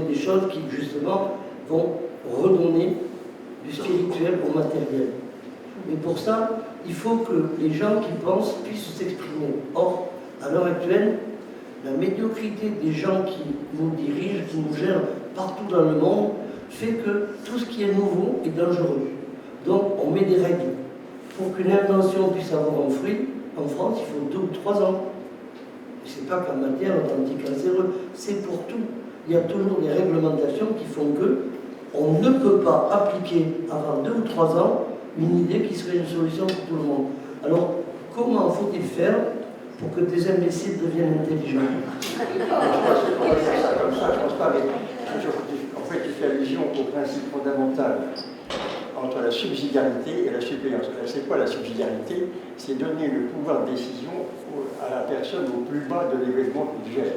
D: des choses qui, justement, vont redonner du spirituel au matériel. Mais pour ça, il faut que les gens qui pensent puissent s'exprimer. Or, à l'heure actuelle, la médiocrité des gens qui nous dirigent, qui nous gèrent partout dans le monde, fait que tout ce qui est nouveau est dangereux. Donc, on met des règles. Pour qu'une invention puisse avoir un fruit, en France, il faut 2 ou 3 ans. Et ce n'est pas qu'en matière d'anticancéreux, c'est pour tout. Il y a toujours des réglementations qui font que on ne peut pas appliquer avant 2 ou 3 ans une idée qui serait une solution pour tout le monde. Alors, comment faut-il faire pour que des imbéciles deviennent intelligents?
B: Je pense pas, mais en fait, tu fais allusion au principe fondamental entre la subsidiarité et la suppléance. C'est quoi la subsidiarité? C'est donner le pouvoir de décision à la personne au plus bas de l'événement qu'il gère.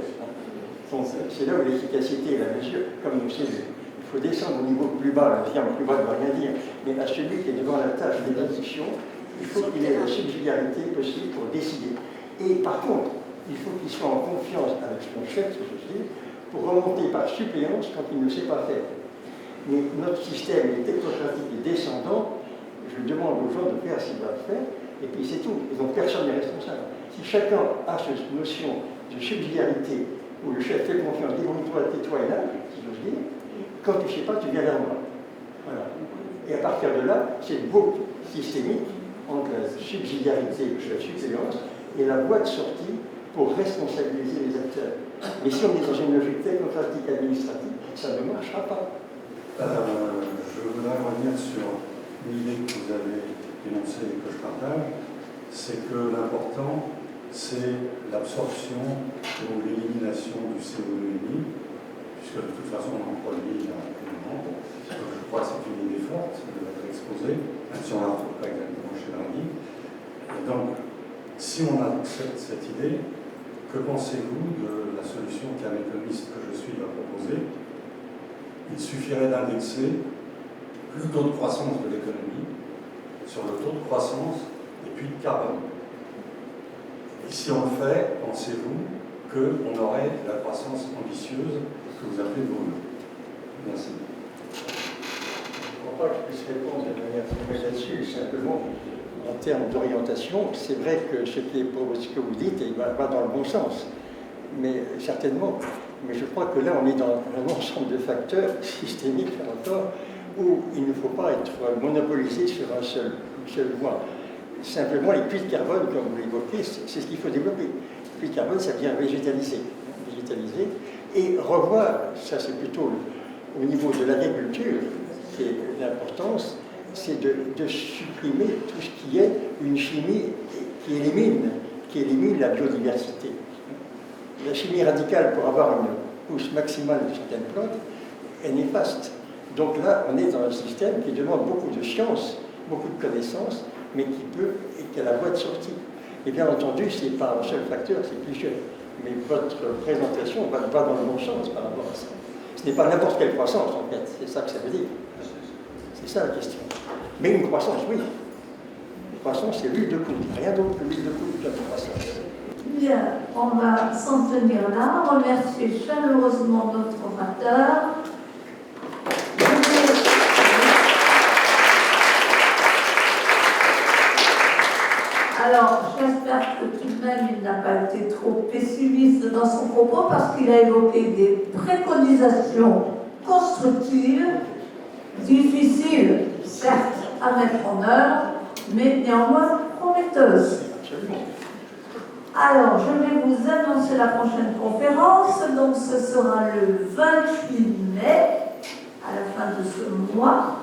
B: Donc, c'est là où l'efficacité et la mesure, comme nous savons. Il faut descendre au niveau plus bas, le terme plus bas ne veut rien dire, mais à celui qui est devant la tâche d'exécution, il faut qu'il ait la subsidiarité possible pour décider. Et par contre, il faut qu'il soit en confiance avec son chef, si j'ose dire, pour remonter par suppléance quand il ne sait pas faire. Mais notre système est technocratique et descendant, je demande aux gens de faire ce qu'ils doivent faire, et puis c'est tout. Et donc personne n'est responsable. Si chacun a cette notion de subsidiarité, où le chef fait confiance, débrouille-toi, tais-toi et là, si j'ose dire, quand tu ne sais pas, tu viens vers moi. Voilà. Et à partir de là, c'est une boucle systémique entre la subsidiarité et la suppléance et la voie de sortie pour responsabiliser les acteurs. Mais si on est dans une logique technocratique administrative, ça ne marchera pas.
C: Je voudrais revenir sur une idée que vous avez énoncée et que je partage, c'est que l'important, c'est l'absorption ou l'élimination du CO2 puisque de toute façon on en produit énormément. Je crois que c'est une idée forte de votre exposé, même si on ne la retrouve pas exactement chez Draghi. Et donc, si on accepte cette idée, que pensez-vous de la solution qu'un économiste que je suis va proposer? Il suffirait d'indexer le taux de croissance de l'économie sur le taux de croissance des puits de carbone. Et si on le fait, pensez-vous qu'on aurait la croissance ambitieuse que vous avez devant nous. Merci.
B: Je ne crois pas que je puisse répondre de manière formelle là-dessus, simplement en termes d'orientation, c'est vrai que ce que vous dites va dans le bon sens, mais certainement. Mais je crois que là, on est dans un ensemble de facteurs systémiques encore où il ne faut pas être monopolisé sur une seule voie. Simplement, les puits de carbone, comme vous l'évoquez, c'est ce qu'il faut développer. Les puits de carbone, ça vient végétaliser et revoir, ça c'est plutôt au niveau de l'agriculture, qui est l'importance, c'est de supprimer tout ce qui est une chimie qui élimine la biodiversité. La chimie radicale, pour avoir une pousse maximale de certaines plantes, est néfaste. Donc là, on est dans un système qui demande beaucoup de science, beaucoup de connaissances, mais qui a la voie de sortie. Et bien entendu, ce n'est pas un seul facteur, c'est plusieurs. Mais votre présentation va dans le bon sens par rapport à ça. Ce n'est pas n'importe quelle croissance, en fait, c'est ça que ça veut dire. C'est ça la question. Mais une croissance, oui. Une croissance, c'est l'huile de coude. Rien d'autre que l'huile de coude que la croissance.
A: Bien, on va s'en tenir là, remercier chaleureusement notre orateur. Alors, j'espère que tout de même, il n'a pas été trop pessimiste dans son propos parce qu'il a évoqué des préconisations constructives, difficiles, certes, à mettre en œuvre, mais néanmoins prometteuses. Alors, je vais vous annoncer la prochaine conférence. Donc, ce sera le 28 mai, à la fin de ce mois.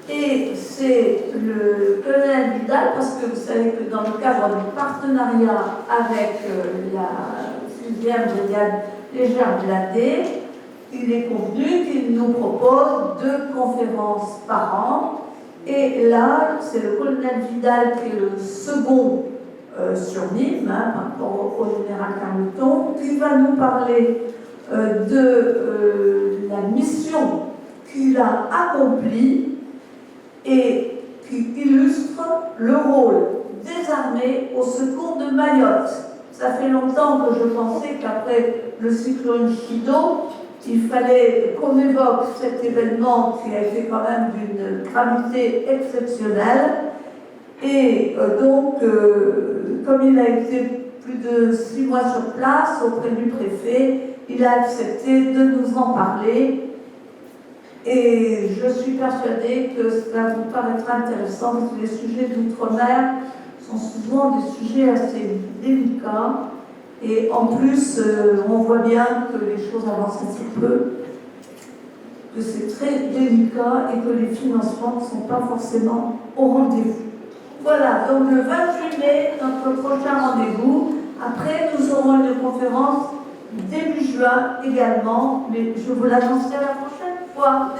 A: Et c'est le colonel Vidal, parce que vous savez que dans le cadre du partenariat avec la 6e brigade légère blindée, il est convenu qu'il nous propose 2 conférences par an. Et là, c'est le colonel Vidal qui est le second sur Nîmes, par rapport au général Carleton, qui va nous parler de la mission qu'il a accomplie et qui illustre le rôle des armées au secours de Mayotte. Ça fait longtemps que je pensais qu'après le cyclone Chido, il fallait qu'on évoque cet événement qui a été quand même d'une gravité exceptionnelle. Et donc, comme il a été plus de 6 mois sur place auprès du préfet, il a accepté de nous en parler. Et je suis persuadée que cela vous paraîtra intéressant parce que les sujets d'outre-mer sont souvent des sujets assez délicats. Et en plus, on voit bien que les choses avancent assez peu, que c'est très délicat et que les financements ne sont pas forcément au rendez-vous. Voilà, donc le 28 mai, notre prochain rendez-vous. Après, nous aurons une conférence début juin également, mais je vous l'annoncerai la prochaine fois.